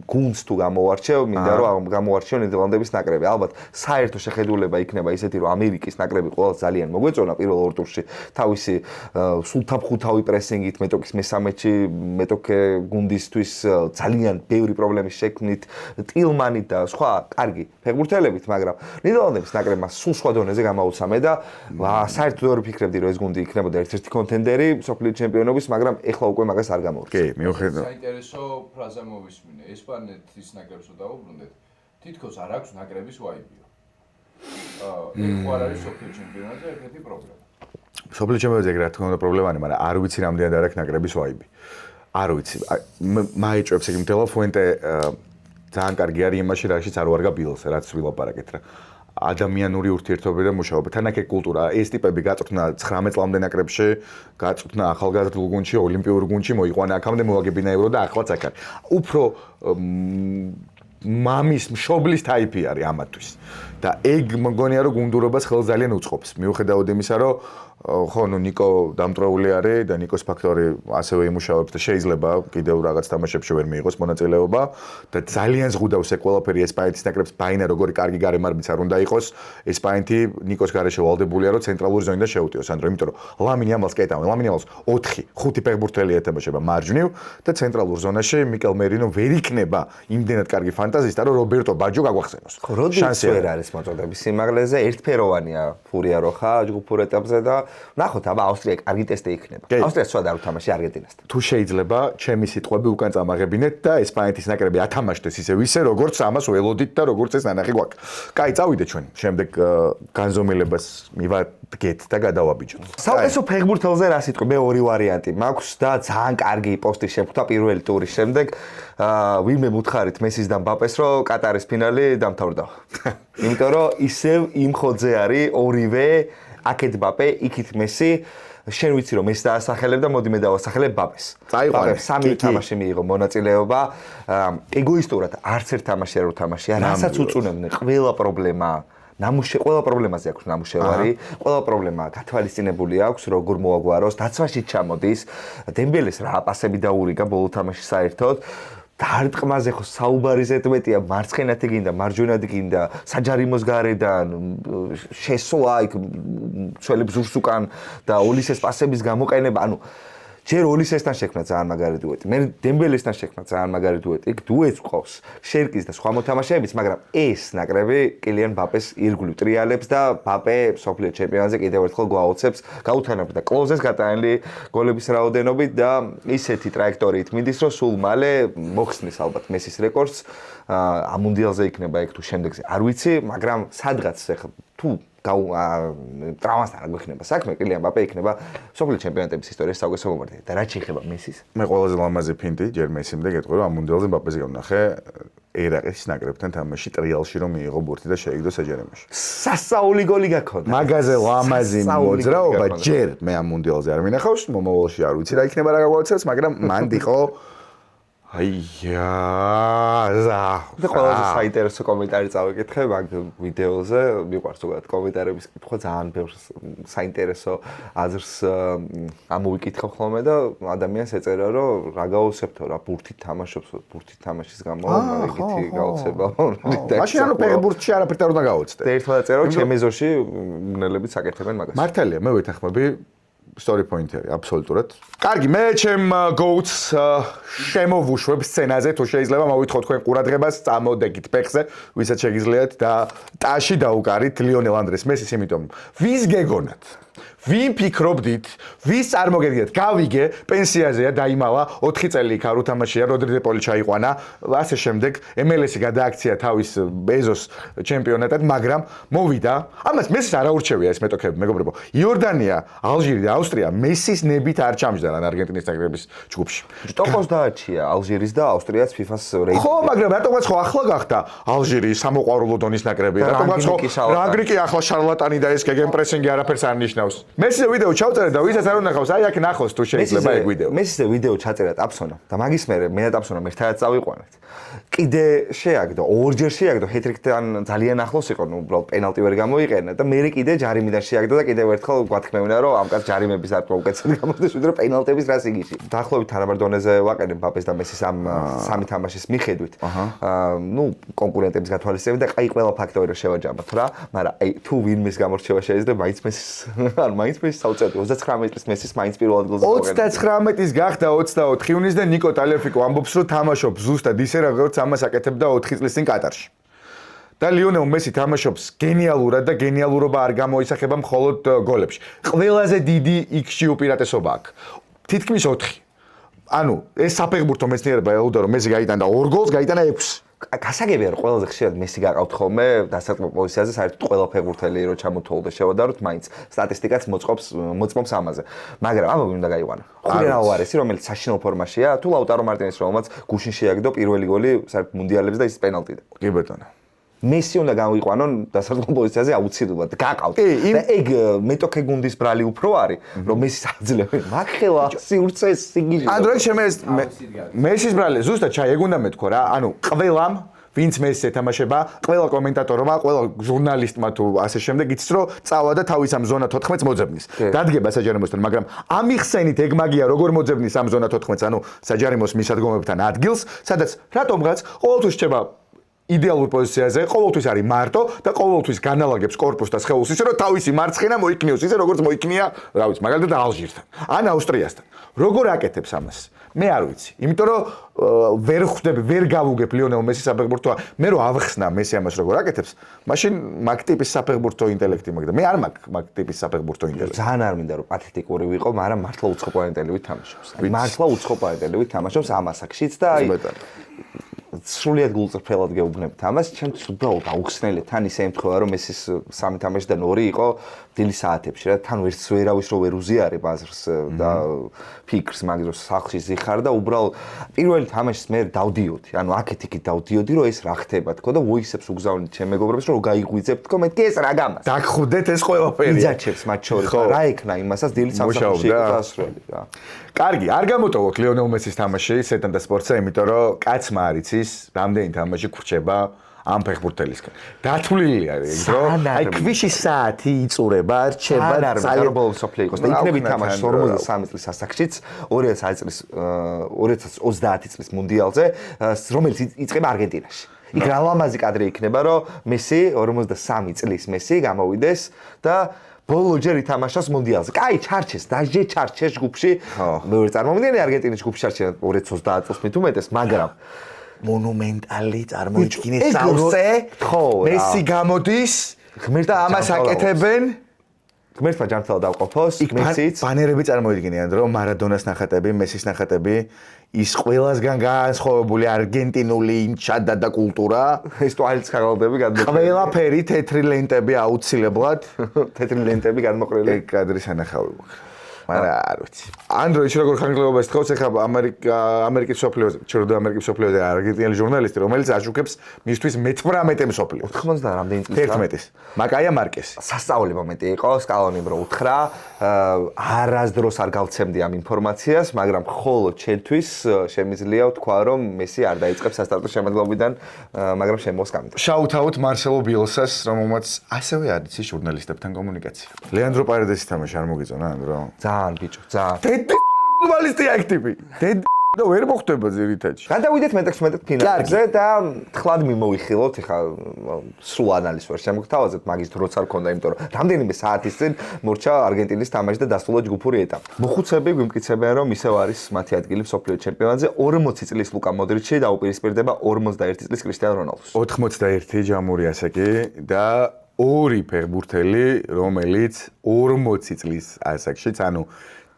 გუნდს თუ გამოვარ მოვარჩევ, მინდა რომ გამოარჩიო ნიდერლანდების ნაკრები. ალბათ საერთო შეხედულება იქნება ისეთი, რომ ამერიკის ნაკრები ყველა ძალიან მოგვეწონა პირველ ორ ტურში თავისი სულთაფხუთავი პრესინგით, მეტოქის მესამეში, მეტოქე გუნდისთვის ძალიან ბევრი პრობლემის შექმნით, ტილმანით და სხვა კარგი ფეხბურთელებით, მაგრამ ნიდერლანდების ნაკრებმა სულ სხვა დონეზე გამაუცამე და საერთოდ ვერ ვფიქრებდი, რომ ეს გუნდი იქნებოდა ერთ-ერთი კონტენდერი მსოფლიო ჩემპიონობის, მაგრამ ეხლა უკვე მაგას არ გამოვარჩევ. კი, მიუხედავად საინტერესო ფრაზა მოვისმინე. ესპანეთის ნაკრებს დავუბრუნდეთ. თითქოს არ აქვს ნაკრების ვაიბიო. ეხლა არ არის მსოფლიო ჩემპიონატზე ერთ-ერთი პრობლემა. მსოფლიო ჩემპიონატზე რა თქმა უნდა პრობლემაა, მაგრამ არ ვიცი რამდენად არ აქვს ნაკრების ვაიბი. არ ვიცი. მაიჭვებს იგი ტელეფონტე ძალიან კარგი არის იმაში, რაშიც არ ვარგა ბილს, რაც ვილაპარაკეთ რა. ადამიანური ურთიერთობები და მუშაობა. თან აქ კულტურა, ეს ტიპები გაწვრთნა 19 წლამდე ნაკრებში, გაწვრთნა ახალგაზრდულ გუნდში, ოლიმპიურ გუნდში, მოიყვანა აქამდე მოვაგებინა ევრო და ახლაც აქ არის. უფრო მამის მშობლის ტაიპი არის ამათვის. და ეგ მგონია რომ გუნდურობას ხელს ძალიან უწყობს. მიუხედავად იმისა, რომ ხო, ნუ ნიკო დამტრეული არის და ნიკოს ფაქტორი ასევე იმუშავებს და შეიძლება კიდევ რაღაც თამაშებში ვერ მიიღოს მონაწილეობა და ძალიან ზღუდავს ეგ ყველაფერი ესპანეთის ნაკრებს ბაინა როგორი კარგი გარემარბიც არ უნდა იყოს ესპანეთი ნიკოს გარეშე ვალდებულია რომ ცენტრალური ზონიდან შეუტიოს ანდრო იმიტომ რომ ლამინი ამალს კეტავენ ლამინი ამალს 4-5 ფეხბურთელი ეთამაშება მარჯვნივ და ცენტრალურ ზონაში მიკელ მერინო ვერ იქნება იმდენად კარგი ფანტაზისტა რომ რობერტო ბაჯო გაგვახსენოს შანსი ვერ არის მოწოდების სიმაღლეზე ერთფეროვანია ფურიაროხა ჯგუფურ ეტაპზე და ნახოთ, აბა ავსტრია კარგი ტესტი იქნება. ავსტრია სხვა და არ უთამაში არგენტინასთან. თუ შეიძლება, ჩემი სიტყვები უკან წამაღებინეთ და ესპანეთის ნაკრები ათამაშდეს ისე როგორც ამას ველოდით და როგორც ეს ნანახი გვაქვს. კაი, წავიდეთ ჩვენ. შემდეგ განზომილებას მივადგეთ და გადავაბიჯოთ. საუკეთესო ფეხბურთელზე რა სიტყვი? მე ორი ვარიანტი მაქვს და ძალიან კარგი პოსტი შეხვდა პირველი ტურის შემდეგ. ვინმე მუთხარით მესის და მბაპეს, რომ კატარის ფინალი დამთავრდა. იმიტომ რომ ისევ იმ ხოძე არის ორივე აქეთ ბაპე, იქით მესი, შენ ვიცი რომ ეს დაასახელებ და მოდი მე დავასახელებ ბაპეს. წაიყვანე. სამი თამაში მიიღო მონაწილეობა. ეგოისტურად არც ერთ თამაში არ უთამაშია, რასაც უწუნებდნენ, ყველა პრობლემა ყველა პრობლემაზე აქვს ნამუშევარი, ყველა პრობლემა გათვალისწინებული აქვს, როგორ მოაგვაროს, დაცვაში ჩამოდის, დემბელეს რა პასები დაურიგა ბოლო თამაში საერთოდ. დარტყმაზე ხო საუბარი ზედმეტია მარცხენათი გინდა მარჯვენათი გინდა საჯარიმოს გარედან შესვლა იქ ჩვენი ბზურს უკან და ოლისეს პასების გამოყენება ანუ ჯერ ოლისესთან შექმნა ძალიან მაგარი დუეტი მე დემბელესთან შექმნა ძალიან მაგარი დუეტი იქ დუეტს ყავს შერკის და სხვა მოთამაშეებიც მაგრამ ეს ნაკრები კილიან ბაპეს ირგვლივ ტრიალებს და ბაპე სოფლიო ჩემპიონატზე კიდევ ერთხელ გვაოცებს გაუთანაბრდა კლოზეს გატანილი გოლების რაოდენობით და ისეთი ტრაექტორიით მიდის რომ სულ მალე მოხსნის ალბათ მესის რეკორდს ამ მუნდიალზე იქნება ეგ თუ შემდეგზე არ ვიცი მაგრამ სადღაც ახლა თუ ტრავმასთან არ გვექნება საქმე, კილიან მბაპე იქნება სოფლიო ჩემპიონატების ისტორიის საუკეთესო მომართი. და რაც შეეხება მესის? მე ყველაზე ლამაზი ფინტი ჯერ მესიმდე გეტყვი რომ ამ მუნდიალზე მბაპეს გავნახე ერაყის ნაკრებთან თამაში ტრიალში რომ მიიღო ბურთი და შეიგდო საჯარიმოში. სასაული გოლი გაქონდა. მაგაზე ლამაზი მოძრაობა ჯერ მე ამ მუნდიალზე არ მინახავს, მომავალში არ ვიცი რა იქნება რა გაგვაცებს, მაგრამ მან დიყო და ყველაზე საინტერესო კომენტარი წავიკითხე მაგ ვიდეოზე, მიყვარს ზოგადად კომენტარების კითხვა ძალიან ბევრ საინტერესო აზრს ამოვიკითხავ ხოლმე და ადამიანს ეწერა რომ რა გაუცებთო რა ბურთით თამაშობს, ბურთით თამაშის გამო მაგითი გაუცება. მაშინ ანუ ფეხბურთში არაფერთ არ უნდა გაუცდე. და ერთმანეთს ეწერა რომ ჩემ ეზოში მგნელებით საკეთებენ მაგას. მართალია, მე ვეთანხმები story point არის აბსოლუტურად. კარგი, მე ჩემ goats შემოვუშვებ სცენაზე, თუ შეიძლება მოვითხოვ თქვენ ყურადღებას, წამოდეკით ფეხზე, ვისაც შეგიძლიათ და ტაში დაუკარით ლიონელ ანდრეს მესის, იმიტომ ვის გეგონათ? ვინ ფიქრობდით, ვის წარმოგედგეთ? გავიგე, პენსიაზეა, დაიმალა, 4 წელი იქ არ უთამაშია, როდრი დე პოლი ჩაიყვანა, ასე შემდეგ, MLS-ი გადააქცია თავის ბეზოს ჩემპიონატად, მაგრამ მოვიდა. ამას მესის არ აურჩევია ეს მეტოქები, მეგობრებო. იორდანია, ალჟირი და ავსტრია მესის ნებით არ ჩამჯდა რა არგენტინის ნაკრების ჯგუფში. ტოყოს დააჩია ალჟირის და ავსტრიას FIFA-ს რეიტინგი. ხო, მაგრამ რატომაც ხო ახლა გახდა ალჟირი სამოყვარულო დონის ნაკრები? რატომაც ხო რანგრიკი ახლა შარლატანი და ეს გეგენპრესინგი არაფერს არ ნიშნავს? მესიზე ვიდეო ჩავწერე და ვისაც არ უნახავს, აი აქ ნახოს თუ შეიძლება ეგ ვიდეო. მესიზე ვიდეო ჩაწერა ტაფსონო და მაგის მერე მე და ტაფსონო ერთადაც წავიყვანეთ. კიდე შეაგდო, ორჯერ შეაგდო, ჰეტრიკთან ძალიან ახლოს იყო, ნუ უბრალოდ პენალტი ვერ გამოიყენა და მე კიდე ჯარიმიდან შეაგდო და კიდევ ერთხელ გვათქმევინა, რომ ამ კაც ჯარიმების არ უკეთესად გამოდის, ვიდრე პენალტების რას იგიში. დაახლოებით თანაბარ დონეზე ვაყენებ მბაპეს და მესის ამ სამი თამაშის მიხედვით. ნუ კონკურენტების გათვალისწინებით და აი ყველა ფაქტორი რო შევაჯამოთ რა, მაგრამ აი თუ ვინმეს გამორჩევა შეიძლება მაინც მესის ან მაინც მესის საუწევი 39 წლის მესის მაინც პირველ ადგილზე 39-ის გახდა 24 ივნისს და ნიკო ტალეფიკო ამბობს რომ თამაშობს ზუსტად ისე როგორც ამას აკეთებდა 4 წლის წინ კატარში. და ლიონელ მესი თამაშობს გენიალურად და გენიალურობა არ გამოისახება მხოლოდ გოლებში. ყველაზე დიდი XG უპირატესობა აქვს. თითქმის 4. ანუ ეს საფეხბურთო მეცნიერება ელოდა რომ მესი გაიტანა 2 გოლს, გაიტანა 6. გასაგებია რომ ყველაზე ხშირად მესი გაყავთ ხოლმე დასაწყო პოზიციაზე, საერთოდ ყველა ფეხბურთელი რო ჩამოთვალდა შევადაროთ, მაინც სტატისტიკაც მოწმობს ამაზე. მაგრამ ამბობი უნდა გაიყვანა. ხულიან ალვარესი, რომელიც საშინაო ფორმაშია, თუ ლაუტარო მარტინეს, რომელმაც გუშინ შეაგდო პირველი გოლი საერთოდ მუნდიალებზე და ის პენალტი. კი ბატონო. მესი უნდა გამოვიყვანონ დასაწყო პოზიციაზე აუცილებლად. გაყავთ. და ეგ მეტოქე გუნდის ბრალი უფრო არის, რომ მესის აძლევენ. მაგხელა სიურცეს სიგიჟე. ანდრო ეგ მესის ბრალი ზუსტად ჩაი ეგ უნდა მეთქო რა. ანუ ყველამ ვინც მესს ეთამაშება, ყველა კომენტატორმა, ყველა ჟურნალისტმა თუ ასე შემდეგ იცის რომ წავა და თავის ამ ზონა 14-ს მოძებნის. დადგება საჯარიმოსთან, მაგრამ ამიხსენით ეგ მაგია როგორ მოძებნის ამ ზონა 14-ს, ანუ საჯარიმოს მისადგომებთან ადგილს, სადაც რატომღაც ყოველთვის რჩება იდეალურ პოზიციაზე, ყოველთვის არის მარტო და ყოველთვის განალაგებს კორპუსს და სხეულს ისე რომ თავისი მარცხენა მოიქნიოს ისე როგორც მოიქნია, რა ვიცი, მაგალითად ალჟირთან ან აუსტრიასთან. როგორ აკეთებს ამას? მე არ ვიცი. იმიტომ რომ ვერ ხვდები, ვერ გავუგებ ლიონელ მესის საფეხბურთო. მე რო ავხსნა მესი ამას როგორ აკეთებს, მაშინ მაგ ტიპის საფეხბურთო ინტელექტი მაქვს და მე არ მაქვს მაგ ტიპის საფეხბურთო ინტელექტი. ძალიან არ მინდა რომ პათეტიკური ვიყო, მაგრამ მართლა უცხოპლანეტელივით თამაშობს. მართლა უცხოპლანეტელივით თამაშობს ამ ასაკშიც და აი სრულიად გულწრფელად გეუბნებთ ამას, ჩემთვის უბრალოდ აუხსნელია თან ისე ემთხვევა რომ მესის 3 თამაშიდან 2 იყო დილის საათებში რა, თან ვერც ვერავის რო ვერ უზიარე ბაზრს და ფიქრს მაგ დროს სახლში ზიხარ და უბრალოდ პირველი თამაშის მე დავდიოდი, ანუ აქეთ-იქით დავდიოდი რომ ეს რა ხდება თქო და ვოისებს უგზავნით ჩემ მეგობრებს რომ გაიღვიძებთ თქო მეთქი ეს რა გამას. დაგხვდეთ ეს ყველაფერი. იძაჩებს მათ შორის რა ეკნა იმასაც დილის სამსახურში იყო დასრული რა. კარგი, არ გამოტოვოთ ლიონელ მესის თამაში სეტან და სპორტსა, იმიტომ რომ კაცმა არ იცის, რამდენი თამაში გრჩება ამ ფეხბურთელისგან. დათვლილი არის, რომ აი ქვიშის საათი იწურება, რჩება ძალიან ბოლოს სოფლი იყოს და იქნები თამაში 53 წლის ასაკშიც 2030 წლის მუნდიალზე, რომელიც იწყება არგენტინაში. იქ რა ლამაზი კადრი იქნება, რომ მესი 53 წლის მესი გამოვიდეს და ბოლოჯერ ითამაშოს მუნდიალზე. კაი, ჩარჩეს, დაჟე ჩარჩეს ჯგუფში. მე ვერ წარმოვიდგენი არგენტინის ჯგუფში ჩარჩეს 2030 წელს მით უმეტეს, მაგრამ მონუმენტალი წარმოიჩინეს საურზე. მესი გამოდის და ამას აკეთებენ. ღმერთმა ჯანმრთელად დავყოფოს, მესიც. ბანერები წარმოიდგინიან, რომ მარადონას ნახატები, მესის ნახატები, ის ყველასგან განსხვავებული არგენტინული ინჩადა და კულტურა, ეს თვალის ხაღალდები გადმოყრილი. ყველაფერი თეთრი ლენტები აუცილებლად, თეთრი ლენტები გადმოყრილი. ეგ კადრის ანახავი მაქვს. მაგრამ არ ვიცი. ანდრო ის როგორ ხანგრძლივობას თხოვს ახლა ამერიკის სოფლიოზე, ჩრდილო ამერიკის სოფლიოზე არგენტინელი ჟურნალისტი, რომელიც აშუქებს მისთვის მე-18 მსოფლიოს. 90 რამდენი წლის 11-ის. მაკაია მარკესი. სასწაული მომენტი იყო, სკალონიმ რო უთხრა, არასდროს არ გავცემდი ამ ინფორმაციას, მაგრამ ხოლო ჩემთვის შემიძლია ვთქვა, რომ მესი არ დაიწყებს სასტარტო შემადგენლობიდან, მაგრამ შემოს გამიტა. შაუთ-აუთ მარსელო ბიელსას, რომელმაც ასევე არის ჟურნალისტებთან კომუნიკაცია. ლეანდრო პარედესის თამაში არ მოგიწონა, ანდრო? ძალიან ბიჭო, ძალიან. დედი ფუტბოლისტი აქტივი. დედი და ვერ მოხვდება ზირითადში. გადავიდეთ მე-16 ფინალზე და თხლად მიმოვიხილოთ, ეხლა სრულ ანალიზს ვერ შემოგთავაზებთ, მაგის დროც არ ქონდა, იმიტომ რომ რამდენიმე საათის წინ მორჩა არგენტინის თამაში და დასრულა ჯგუფური ეტაპი. მოხუცები გვიმტკიცებიან, რომ ისევ არის მათი ადგილი მსოფლიო ჩემპიონატზე, 40 წლის ლუკა მოდრიჩი დაუპირისპირდება 41 წლის კრისტიანო რონალდოს. 81 ჯამური ასაკი და ორი ფეხბურთელი, რომელიც 40 წლის ასაკშიც, ანუ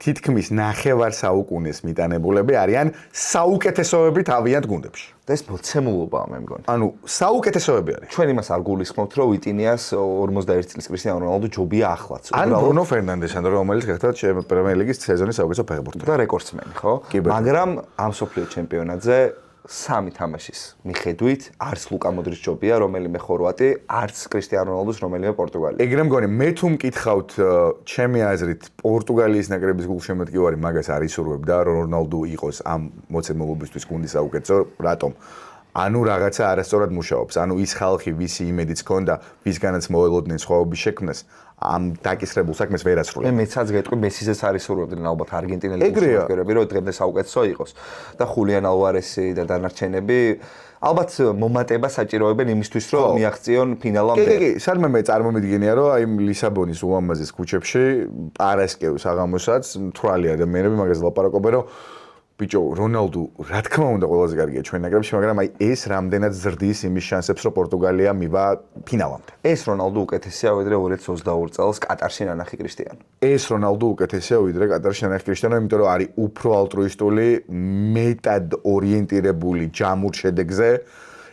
თითქმის ნახევარ საუკუნეს მიტანებულები არიან საუკეთესოები თავიანთ გუნდებში. და ეს მოცემულობაა მე მგონი. ანუ საუკეთესოები არის. ჩვენ იმას არ გულისხმობთ, რომ ვიტინიას 41 წლის კრისტიანო რონალდო ჯობია ახლაც. ან ბრუნო ფერნანდეს, რომელიც გახდა პრემიერ ლიგის სეზონის საუკეთესო ფეხბურთელი და რეკორდსმენი, ხო? მაგრამ ამ სოფლიო ჩემპიონატზე 3 თამაშის მიხედვით არც ლუკა მოდრიჩი ჯობია, რომელიმე ხორვატი, არც კრისტიანო რონალდუს რომელიმე პორტუგალი. ეგრე მგონი, მე თუ მკითხავთ ჩემი აზრით პორტუგალიის ნაკრების გულშემატკივარი მაგას არ ისურვებდა, რომ რონალდუ იყოს ამ მოცემულობისთვის გუნდის საუკეთესო, რატომ? ანუ რაღაცა არასწორად მუშაობს. ანუ ის ხალხი, ვისი იმედიც ჰქონდა, ვისგანაც მოელოდნენ სხვაობის შექმნას, ამ დაკისრებულ საქმეს ვერ ასრულებდა. მეცაც გეტყვი მესიძეც არის სურვებდნენ ალბათ არგენტინელი გულშემატკივრები, რომ დღემდე საუკეთესო იყოს. და ხულიან ალვარესი და დანარჩენები ალბათ მომატება საჭიროებენ იმისთვის, რომ მიაღწიონ ფინალამდე. კი, სანამ მე წარმომიდგენია, რომ აი ლისაბონის უამაზეს ქუჩებში პარასკევს აღამოსაც მთვრალი ადამიანები მაგას ლაპარაკობენ, რომ ბიჭო, რონალდუ, რა თქმა უნდა, ყველაზე კარგია ჩვენ ნაკრებში, მაგრამ აი ეს რამდენად ზრდის იმის შანსებს, რომ პორტუგალია მივა ფინალამდე. ეს რონალდუ უკეთესია ვიდრე 2022 წელს კატარში ნანახი კრისტიანო. ეს რონალდუ უკეთესია ვიდრე კატარში ნანახი კრისტიანო, იმიტომ რომ არის უფრო ალტრუისტული, მეტად ორიენტირებული ჯამურ შედეგზე.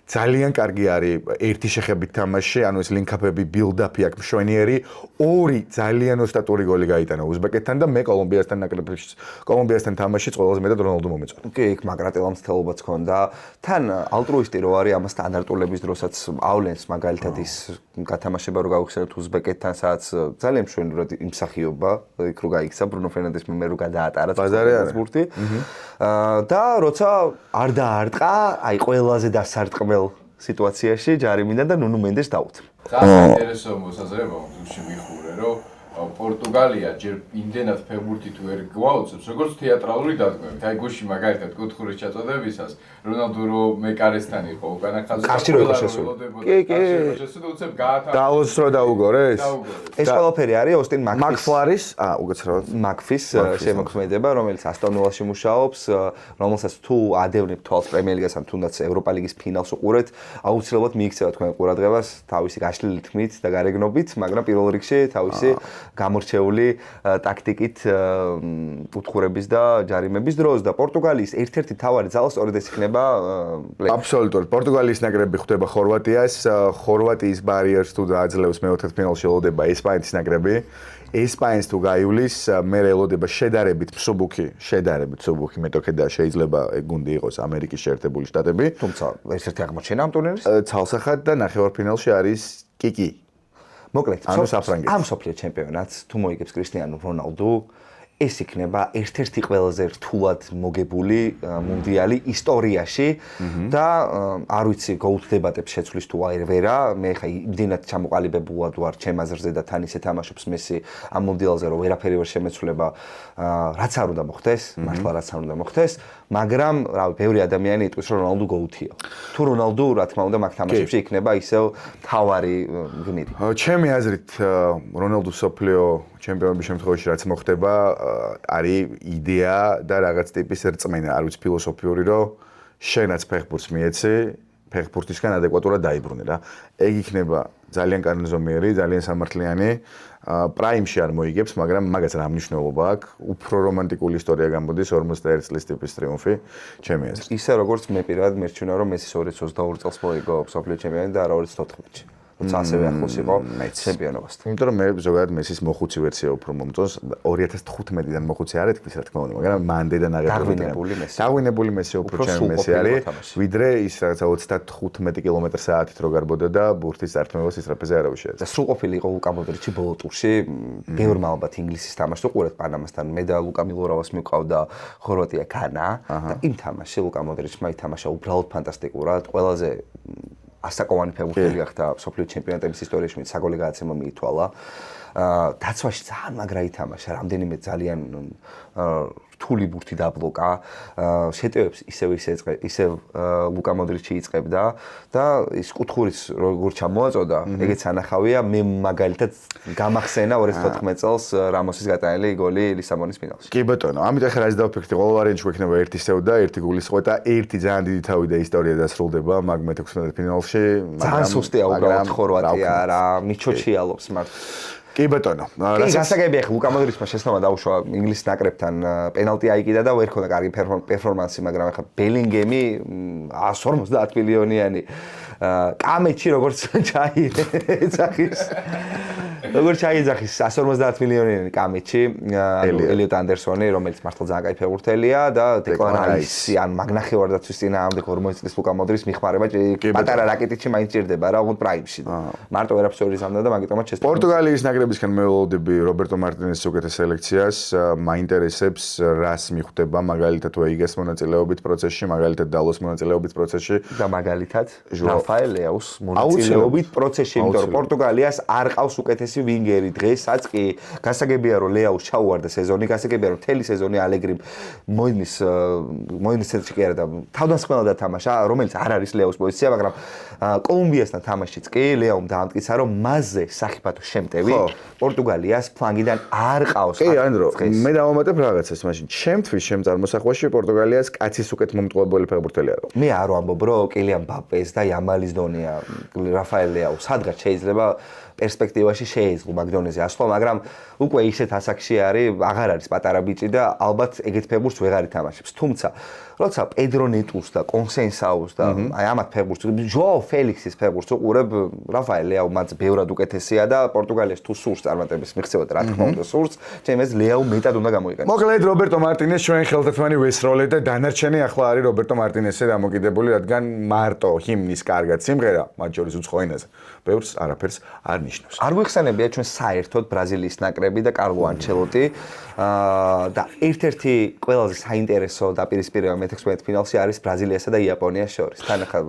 ძალიან კარგი არის ერთი შეხებით თამაში, ანუ ეს ლინკაპები, ბილდაპი აქვს მშვენიერი, 2 ძალიან ოსტატური გოლი გაიტანა უზბეკეთთან და მე კოლუმბიასთან თამაშიც ყველაზე მეტად რონალდუ მომეწონა. კი, იქ მაგრატელამ მცდელობაც ჰქონდა. თან ალტრუისტი რო არის ამას სტანდარტულების დროსაც ავლენს მაგალითად ის გათამაშება რო გავიხსენოთ უზბეკეთთან, სადაც ძალიან მშვენივრად იმსახიობა, იქ რო გაიქცა ბრუნო ფერნანდეს მე რო გადაატარა ბურთი. და როცა არ დაარტყა, აი ყველაზე დასარტყმელ სიტუაციაში ჯარიმინდა და ნუნუ მენდეს დაუთ. ძალიან ინტერესო მოსაზრება მგზურში მიხურე, რომ პორტუგალია ჯერ იმდენად ფეხბურთით ვერ გვაუწევს, როგორც თეატრალური დადგმებით. აი გუში მაგალითად კუთხურის ჩაწოდებისას რონალდუ რო მეკარესთან იყო უკანა ხაზზე. კარში რო იყო შესული. კი. უცებ გაათა. დაოს რო დაუგორეს. ეს ყველაფერი არის ოსტინ მაკფლარის, უკაცრავად. მაკფის შემოქმედება, რომელიც ასტონ ვილაში მუშაობს, რომელსაც თუ ადევნებ თვალს პრემიერ ლიგასთან, თუნდაც ევროპა ლიგის ფინალს უყურეთ, აუცილებლად მიიქცევა თქვენ ყურადღებას თავისი გაშლილი თქმით და გარეგნობით, მაგრამ პირველ რიგში თავისი გამორჩეული ტაქტიკით კუთხურების და ჯარიმების დროს და პორტუგალიის ერთ-ერთი მთავარი ძალა სწორედ ეს იქნება აბსოლუტურად. პორტუგალიის ნაკრები ხვდება ხორვატიას, ხორვატიის ბარიერს თუ დააძლევს მეოთხედფინალში ელოდება ესპანეთის ნაკრები. ესპანეთს თუ გაივლის, მე ელოდება შედარებით მსუბუქი მეტოქე და შეიძლება გუნდი იყოს ამერიკის შეერთებული შტატები. თუმცა ერთ-ერთი აღმოჩენა ამ ტურნირის ცალსახად და ნახევარფინალში არის კიკი. მოკლედ, ანუ საფრანგეთი. ამ სოფლიო ჩემპიონატს თუ მოიგებს კრისტიანო რონალდუ, ეს იქნება ერთ-ერთი ყველაზე რთულად მოგებული მუნდიალი ისტორიაში და არ ვიცი GOAT დებატებს შეცვლის თუ არა, მე ხა იმდენად ჩამოყალიბებულად ვარ ჩემ აზრზე და თან ისე თამაშობს მესი ამ მუნდიალზე, რომ ვერაფერი ვერ შემეცვლება, რაც არ უნდა მოხდეს, მართლა რაც არ უნდა მოხდეს, მაგრამ რავი, ბევრი ადამიანი იტყვის, რომ რონალდუ GOAT-ია. თუ რონალდუ, რა თქმა უნდა, მაგ თამაშებში იქნება ისევ თავარი გმირი. ჩემი აზრით, რონალდუ სოფლიო ჩემპიონობის შემთხვევაში რაც მოხდება, არის იდეა და რაღაც ტიპის რწმენა, არ ვიცი ფილოსოფიური, რომ შენაც ფეხბურთს მიეცი, ფეხბურთისგან ადეკვატურად დაიბრუნე რა. ეგ იქნება ძალიან კანონზომიერი, ძალიან სამართლიანი. პრაიმში არ მოიგებს, მაგრამ მაგას რა მნიშვნელობა აქვს? უფრო რომანტიკული ისტორია გამბოდის 41 წლის ტიპის ტრიუმფი, ჩემი აზრით. ისე როგორც მე პირადად მერჩვენა, რომ მესის 2022 წელს მოიგო სოფლიო ჩემპიონატი და არა 2014-ში. თუმცა ასევე ახლოს იყო ჩემპიონობასთან. იმიტომ რომ მე ზოგადად მესის მოხუცი ვერსია უფრო მომწონს 2015-დან მოხუცი არ ეთქვის რა თქმა უნდა, მაგრამ მანდედან დაღვინებული მესი უფრო ჩემი მესი არის, ვიდრე ის რაღაცა 35 კმ/სთ-ით რო გარბოდა და ბურთის წართმევას ის ტრაპეზე არავის შეეძლო. და სრულყოფილი იყო ლუკა მოდრიჩი ბოლო ტურში, ბევრმა ალბათ ინგლისის თამაშს უყურეთ პანამასთან, მე და ლუკა მილორავას მივყავდა ხორვატია განა და იმ თამაშში ლუკა მოდრიჩმა ითამაშა უბრალოდ ფანტასტიკურად, ყველაზე ასაკოვანი ფეხბურთელი გახდა სოფლიო ჩემპიონატების ისტორიაში, საგოლე გადაცემა მიითვალა. დაცვაში ძალიან მაგრა ითამაშა, რამდენიმე ძალიან რთული ბურთი დაბლოკა, შეტევებს ისევ ლუკა მოდრიჩი იწყებდა და ის კუთხურის როგორ ჩამოაწოდა, ეგეც ანახავია, მე მაგალითად გამახსენა 2014 წელს რამოსის გატანილი გოლი ლისაბონის ფინალში. კი ბატონო, ამიტომ ხა რაც დავფიქრდი, ყოველ ვარიანტში გვექნება ერთი სევ და ერთი გულისწყობა და ერთი ძალიან დიდი თავი და ისტორია დასრულდება მაგ მე-16 ფინალში, ძალიან სუსტია უბრალოდ ხორვატია რა, მიჩოჩიალობს მართლა. კი ბატონო. კი, გასაგებია ხა ლუკა მოდრიჩმა შესაძლოა დაუშვა ინგლისის ნაკრებთან პენალტი აიკიდა და ვერ ქონდა კარგი პერფორმანსი, მაგრამ ხა ბელინგემი 150 მილიონიანი კამეჩი როგორც ჩაიეცახის. როგორც ჩაიძახის 150 მილიონიანი კამეჩი, ელიოტ ანდერსონი, რომელიც მართლა ძალიან კაი ფეხბურთელია და დეკლან რაისი, ან მაგნახევარდაცვის წინააღმდეგ 40 წლის ლუკა მოდრის მიხმარება პატარა რაკეტიჩი მაინც ჭირდება რა, უბრალოდ პრაიმში. მარტო ვერაფერს ვერ იზამდა და მაგიტომაც შეესწრო. პორტუგალიის ნაკრებისგან მეველოდები რობერტო მარტინესის უკეთეს სელექციას, მაინტერესებს რას მიხვდება მაგალითად ვეიგას მონაწილეობით პროცესში, მაგალითად დალოს მონაწილეობით პროცესში და მაგალითად რაფაელ ლეაუს მონაწილეობით პროცესში, იმიტომ რომ პორტუგალიას არ ყავს უკეთესი ვინგერი დღესაც კი გასაგებია რომ ლეაუს ჩაუვარდა სეზონი, გასაგებია რომ მთელი სეზონი ალეგრი მოინის ცენტრში კი არა და თავდამსხმელად დათამაშა, რომელიც არ არის ლეაუს პოზიცია, მაგრამ კოლუმბიასთან თამაშიც კი ლეაუმ დაამტკიცა რომ მასზე სახიფათო შემტევი პორტუგალიას ფლანგიდან არ ყავს. კი, ანდრო, მე დავამატებ რაღაცას მაშინ. ჩემთვის შემწარმოსახვაში პორტუგალიას კაცის უკეთ მომტყუებელი ფეხბურთელი არა. მე არ ვამბობ რომ კილიან მბაპეს და იამალის დონეა რაფაელ ლეაუ, სადღაც შეიძლება პერსპექტივაში შეეძლო მაგდონეზე ასვლა, მაგრამ უკვე ისეთ ასაკში არის, აღარ არის პატარა ბიჭი და ალბათ ეგეთ ფეხბურთს ვეღარ ითამაშებს. თუმცა, როცა პედრო ნეტუს და კონსენსაუს და აი ამათ ფეხბურთს, ჟოაო ფელიქსის ფეხბურთს უყურებ, რაფაელ ლეაუ მათ ბევრად უკეთესია და პორტუგალიის თუ სურს წარმატების მიღწევა, რა თქმა უნდა სურს, ჩემს ლეაუ მეტად უნდა გამოიყენოს. მოკლედ რობერტო მარტინეს ჩვენ ხელთათმანი ვესროლე და დანარჩენი ახლა არის რობერტო მარტინესზე დამოკიდებული, რადგან მარტო ჰიმნის კარგად სიმღერა, მათ შორის უცხო ენაზე, ბევრს არაფერს არ ნიშნავს. არ გვიხსენებია ჩვენ საერთოდ ბრაზილიის ნაკრები და კარლო ანჩელოტი და ერთ-ერთი ყველაზე საინტერესო დაპირისპირება მე-16 ფინალში არის ბრაზილიასა და იაპონიას შორის. თან ახლა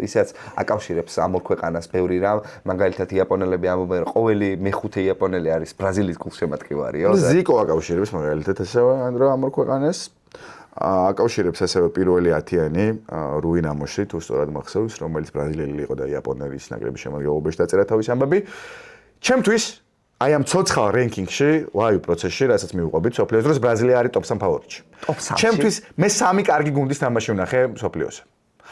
ისეც აკავშირებს ამ ორ ქვეყანას ბევრი რამ, მაგალითად იაპონელები ამბობენ რომ ყოველი მეხუთე იაპონელი არის ბრაზილიის გულშემატკივარიო. ზიკო აკავშირებს მაგალითად ასევე ანდრო ამ ორ ქვეყანას. აკავშირებს ასევე პირველი 10-იანი რუი ნამოში თუ სწორად მახსოვს, რომელიც ბრაზილიელი იყო და იაპონიის ნაკრების შემადგენლობაში დაწერა თავის ამბები. ჩემთვის აი ამ ცოცხალ რენკინგში, ლაივ პროცესში, რასაც მივუყვებით, სოფლიოს დროს ბრაზილია არის ტოპ 3 ფავორიტში. ტოპ 3-ში. ჩემთვის მე 3 კარგი გუნდის თამაში ვნახე სოფლიოს.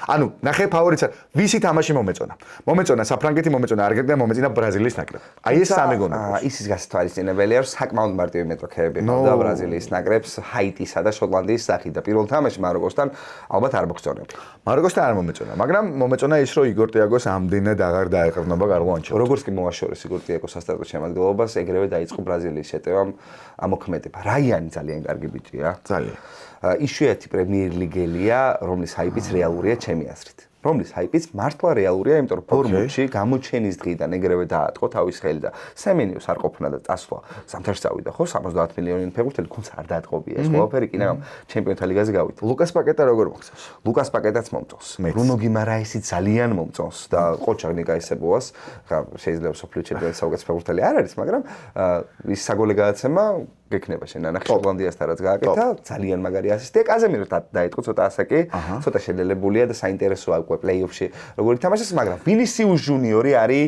ანუ ნახე ფავორიტს ვისი თამაში მომეწონა. მომეწონა საფრანგეთი, მომეწონა არგენტინა, მომეწონა ბრაზილიის ნაკრები. აი ეს 3 გუნდი. ისის გასათვალისწინებელია რომ საკმაოდ მარტივი მეტროქეები ყავდა ბრაზილიის ნაკრებს ჰაიტისა და შოტლანდიის სახით და პირველ თამაში მაროკოსთან ალბათ არ მოგწონები. მაროკოსთან არ მომეწონა, მაგრამ მომეწონა ის რომ იგორ ტიაგოს ამდენად აღარ დაეყრდნობა კარლო ანჩელოტი. როგორც კი მოაშორეს იგორ ტიაგოს სასტარტო შემადგენლობას, ეგრევე დაიწყო ბრაზილიის შეტევამ ამოქმედება. რაიანი ძალიან კარგი ბიჭია. ძალიან. იშვიათი პრემიერ ლიგელია, რომლის ჰაიპიც რეალურია ჩემი აზრით. რომლის ჰაიპიც მართლა რეალურია, იმიტომ რომ ფორმულში გამოჩენის დღიდან ეგრევე დაატყო თავის ხელი და სემენიოს არ ყოფნა და წასვლა ზამთარში წავიდა ხო 70 მილიონიანი ფეხბურთელი, თუმცა არ დაატყობია ეს ყველაფერი კი ნამ ჩემპიონთა ლიგაზე გავიდა. ლუკას პაკეტა როგორ მოხსენს? ლუკას პაკეტაც მომწონს. ბრუნო გიმარაესი ძალიან მომწონს და ყოჩა ნიკაისებოას, ხა შეიძლება სოფლიო ჩემპიონატის საუკეთესო ფეხბურთელი არ არის, მაგრამ ის საგოლე გადაცემა გექნება შენ ნახე შოტლანდიასთან რაც გააკეთა, ძალიან მაგარი ასისტი. კაზემირო დაიწყო ცოტა ასაკი, ცოტა შედელებულია და საინტერესოა უკვე პლეიოფში როგორ ითამაშეს, მაგრამ ვინისიუს ჯუნიორი არის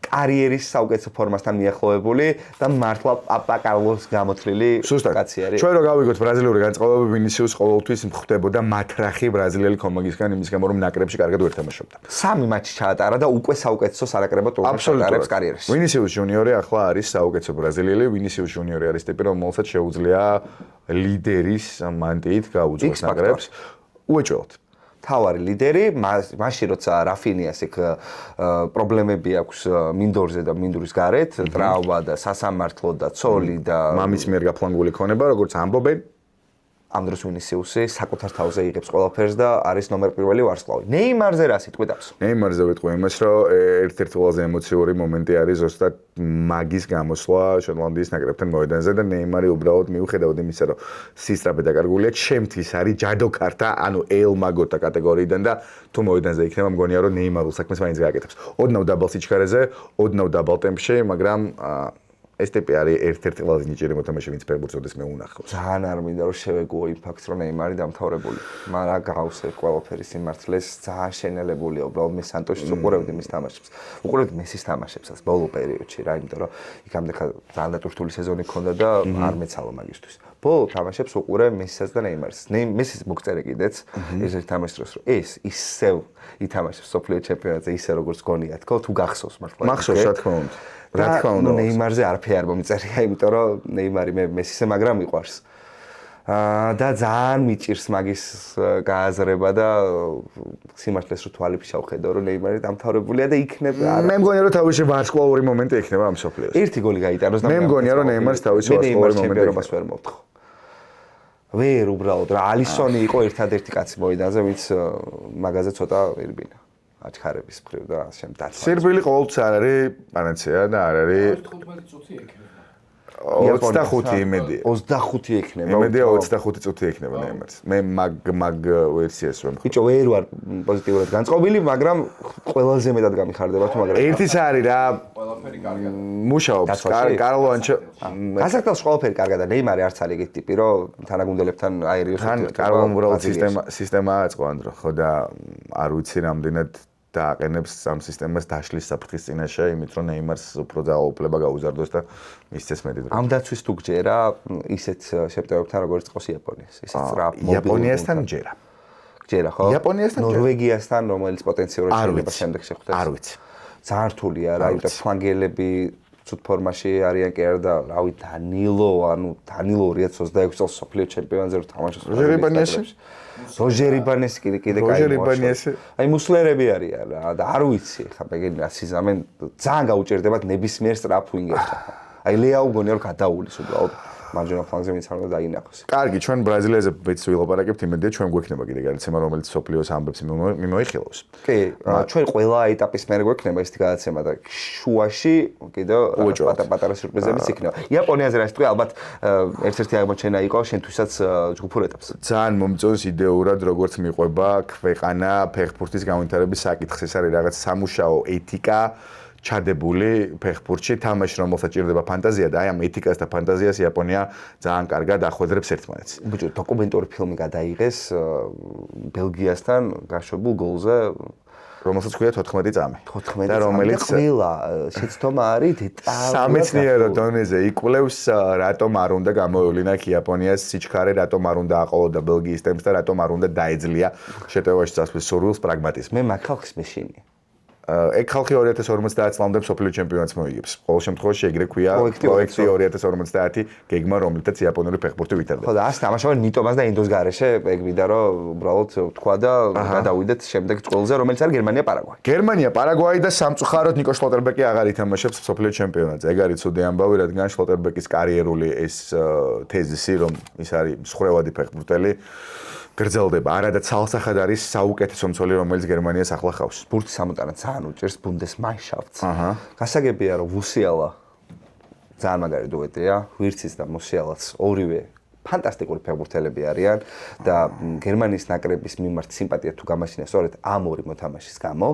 კარიერის საუკეთესო ფორმასთან მიახლოებული და მართლა პაპა კარლოს გამოთვლილი კაცი არის. ჩვენ რო გავიგოთ ბრაზილიური განწყობები, ვინისიუს ყოველთვის მხდებოდა მათრახი ბრაზილიელი კომაგისგან იმის გამო რომ ნაკრებში კარგად ვერ თამაშობდა. 3 მატჩი ჩაატარა და უკვე საუკეთესო სარაკრებო ტურნირს ატარებს კარიერაში. ვინისიუს ჯუნიორი ახლა არის საუკეთესო ბრაზილიელი, ვინისიუს ჯუნიორი არის ტიპი, რომელსაც შეუძლია ლიდერის მანტიით გაუძღვას ნაკრებს. უეჭველად. თავარი ლიდერი, მაშინ როცა რაფინიას იქ პრობლემები აქვს მინდორზე და მინდურის გარეთ, ტრავმა და სასამართლო და ცოლი და მამის მიერ გაფლანგული ქონება, როგორც ამბობენ, ამ დროს ვინისიუსი საკუთარ თავზე იღებს ყველაფერს და არის ნომერ პირველი ვარსკვლავი. ნეიმარზე რა სიტყვით აქვს? ნეიმარზე ვიტყვი იმას, რომ ერთ-ერთი ყველაზე ემოციური მომენტი არის ზუსტად მაგის გამოსვლა შოტლანდიის ნაკრებთან მოედანზე და ნეიმარი უბრალოდ მიუხედავად იმისა, რომ სისტრაფე დაკარგულია, ჩემთვის არის ჯადოქართა, ანუ ელ მაგოთა კატეგორიიდან და თუ მოედანზე იქნება, მგონია რომ ნეიმარულ საქმეს მაინც გააკეთებს. ოდნავ დაბალ სიჩქარეზე, ოდნავ დაბალ ტემპში, მაგრამ ეს ტიპი არის ერთ-ერთი ყველაზე ნიჭიერი მოთამაშე, ვინც ფეხბურთს ოდესმე უნახავს. ძალიან არ მინდა რომ შევეგუო იმ ფაქტს, რომ ნეიმარი დამთავრებული. მაგრამ გავსე ყველაფერი სიმართლეს, ძალიან შენელებულია, უბრალოდ მე სანტოშიც უყურებდი მის თამაშებს. უყურებდი მესის თამაშებსაც ბოლო პერიოდში რა, იმიტომ რომ იქამდე ძალიან დატვირთული სეზონი ჰქონდა და არ მეცალა მაგისთვის. ბოლო თამაშებს უყურე მესისაც და ნეიმარის. მესის მოგწერე კიდეც ეს თამაშს დროს, რომ ეს ისევ ითამაშებს სოფლიო ჩემპიონატზე ისე როგორც გონია თქო, თუ გახსოვს მართლა. მახსოვს რა თქმა უნდა. რა თქმა უნდა. ნეიმარზე არაფერი არ მომიწერია, იმიტომ რომ ნეიმარი მე მესისე მაგრამ მიყვარს. და ძალიან მიჭირს მაგის გააზრება და სიმართლეს რო თვალებში შევხედო რომ ნეიმარი დამთავრებულია და იქნება მე მგონია რომ თავისი ვარსკვლავური მომენტი ექნება ამ სოფლიოს. ერთი გოლი გაიტანოს და მე მგონია რომ ნეიმარს თავისი ვარსკვლავური მომენტი ჩემპიონობას ვერ მოვთხოვ. ვერ უბრალოდ რა ალისონი იყო ერთადერთი კაცი მოედანზე ვინც მაგაზე ცოტა ერბინა აჩქარების მხრივ და შემდეგ. სირბილი ყოველთვის არ არის პანაცეა და არ არის 15 წუთი ექნება. 25 იმედია. 25 ექნება. იმედია 25 წუთი ექნება ნეიმარს. მე მაგ ვერსიას რომ ბიჭო ვერ ვარ პოზიტიურად განწყობილი, მაგრამ ყველაზე მეტად გამიხარდება თუ მაგრამ ერთიც არის რა ყველაფერი კარგად. მუშაობს. კარლო ანჩო გასაკეთებს ყველაფერი კარგად და ნეიმარი არც არის ეგეთი ტიპი, რომ თანაგუნდელებთან აერიოს თან კარლო უბრალოდ სისტემა აწყო ანდრო, ხო და არ ვიცი რამდენად დააყენებს ამ სისტემას დაშლის საფრთხის წინაშე, იმით რომ ნეიმარს უფრო ძალაუფლება გაუზარდოს და მისცეს მეტი დრო. ამ დაცვის თუ გჯერა ისეთ შეპტევებთან როგორც ყოს იაპონიას, ისეთ სწრაფ იაპონიასთან ჯერა. გჯერა ხო? იაპონიასთან ჯერა. ნორვეგიასთან, რომელიც პოტენციურად შეიძლება შემდეგ შეხვდეს. არ ვიცი. ძალიან რთულია რა, იმიტომ ფლანგელები ცუდ ფორმაში არიან კი არა და რავი დანილო, ანუ დანილო 2026 წელს სოფლიო ჩემპიონატზე რო თამაშობს. როჟერ იბანესი კიდე კაი. როჟერ იბანესი. აი მუსლერები არიან რა და არ ვიცი ხა ბეგენი რა სიზამენ ძალიან გაუჭერდებათ ნებისმიერ სწრაფ ვინგერთან. აი ლეაუ გონია რომ გადაულის უბრალოდ მარჯვენა ფლანგზე ვინც არ უნდა დაინახოს. კარგი, ჩვენ ბრაზილიაზე ვეც ვილაპარაკებთ, იმედია ჩვენ გვექნება კიდე გადაცემა, რომელიც სოფლიოს ამბებს მიმოიხილავს. კი, ჩვენ ყველა ეტაპის მერე გვექნება ესეთი გადაცემა და შუაში კიდე პატარა სიურპრიზებიც იქნება. იაპონიაზე რა თქვი, ალბათ ერთ-ერთი აღმოჩენა იყო შენთვისაც ჯგუფურ ეტაპს. ძალიან მომწონს იდეურად როგორც მიყვება ქვეყანა ფეხბურთის განვითარების საკითხს. ეს არის რაღაც სამუშაო ეთიკა ჩადებული ფეხბურთში, თამაში რომელსაც ჭირდება ფანტაზია და აი ამ ეთიკას და ფანტაზიას იაპონია ძალიან კარგად ახვედრებს ერთმანეთს. ბიჭო, დოკუმენტური ფილმი გადაიღეს ბელგიასთან გაშვებულ გოლზე, რომელსაც ქვია 14 წამი. 14 და რომელიც ყველა შეცდომა არის დეტალურად სამეცნიერო დონეზე იკვლევს რატომ არ უნდა გამოევლინა იაპონიას სიჩქარე, რატომ არ უნდა აყოლო და ბელგიის ტემპს და რატომ არ უნდა დაეძლია შეტევაში წასვლის სურვილს პრაგმატიზმი. მე მაგ ხალხს მეშინი. ეგ ხალხი 2050 წლამდე მსოფლიო ჩემპიონატს მოიგებს. ყოველ შემთხვევაში ეგრე ქვია პროექტი 2050 გეგმა, რომლითაც იაპონური ფეხბურთი ვითარდება. ხო და ას თამაშობენ ნიტომას და ინდოს გარეშე, ეგ ვიდა რომ უბრალოდ თქვა და გადავიდეთ შემდეგ წყვილზე, რომელიც არის გერმანია, პარაგვაი. გერმანია, პარაგვაი და სამწუხაროდ ნიკო შლოტერბეკი აღარ ითამაშებს მსოფლიო ჩემპიონატზე. ეგ არის ცუდი ამბავი, რადგან შლოტერბეკის კარიერული ეს თეზისი, რომ ის არის მსხვერპლი ფეხბურთელი გრძელდება. არადა ცალსახად არის საუკეთესო მცველი, რომელიც გერმანიას ახლა ხავს. ბურთის ამოტანა ძალიან უჭერს ბუნდესმაიშაფტს. გასაგებია რომ ვუსიალა ძალიან მაგარი დუეტია, ვირცის და მუსიალაც ორივე ფანტასტიკური ფეხბურთელები არიან და გერმანიის ნაკრების მიმართ სიმპათია თუ გამაშინა სწორედ ამ ორი მოთამაშის გამო,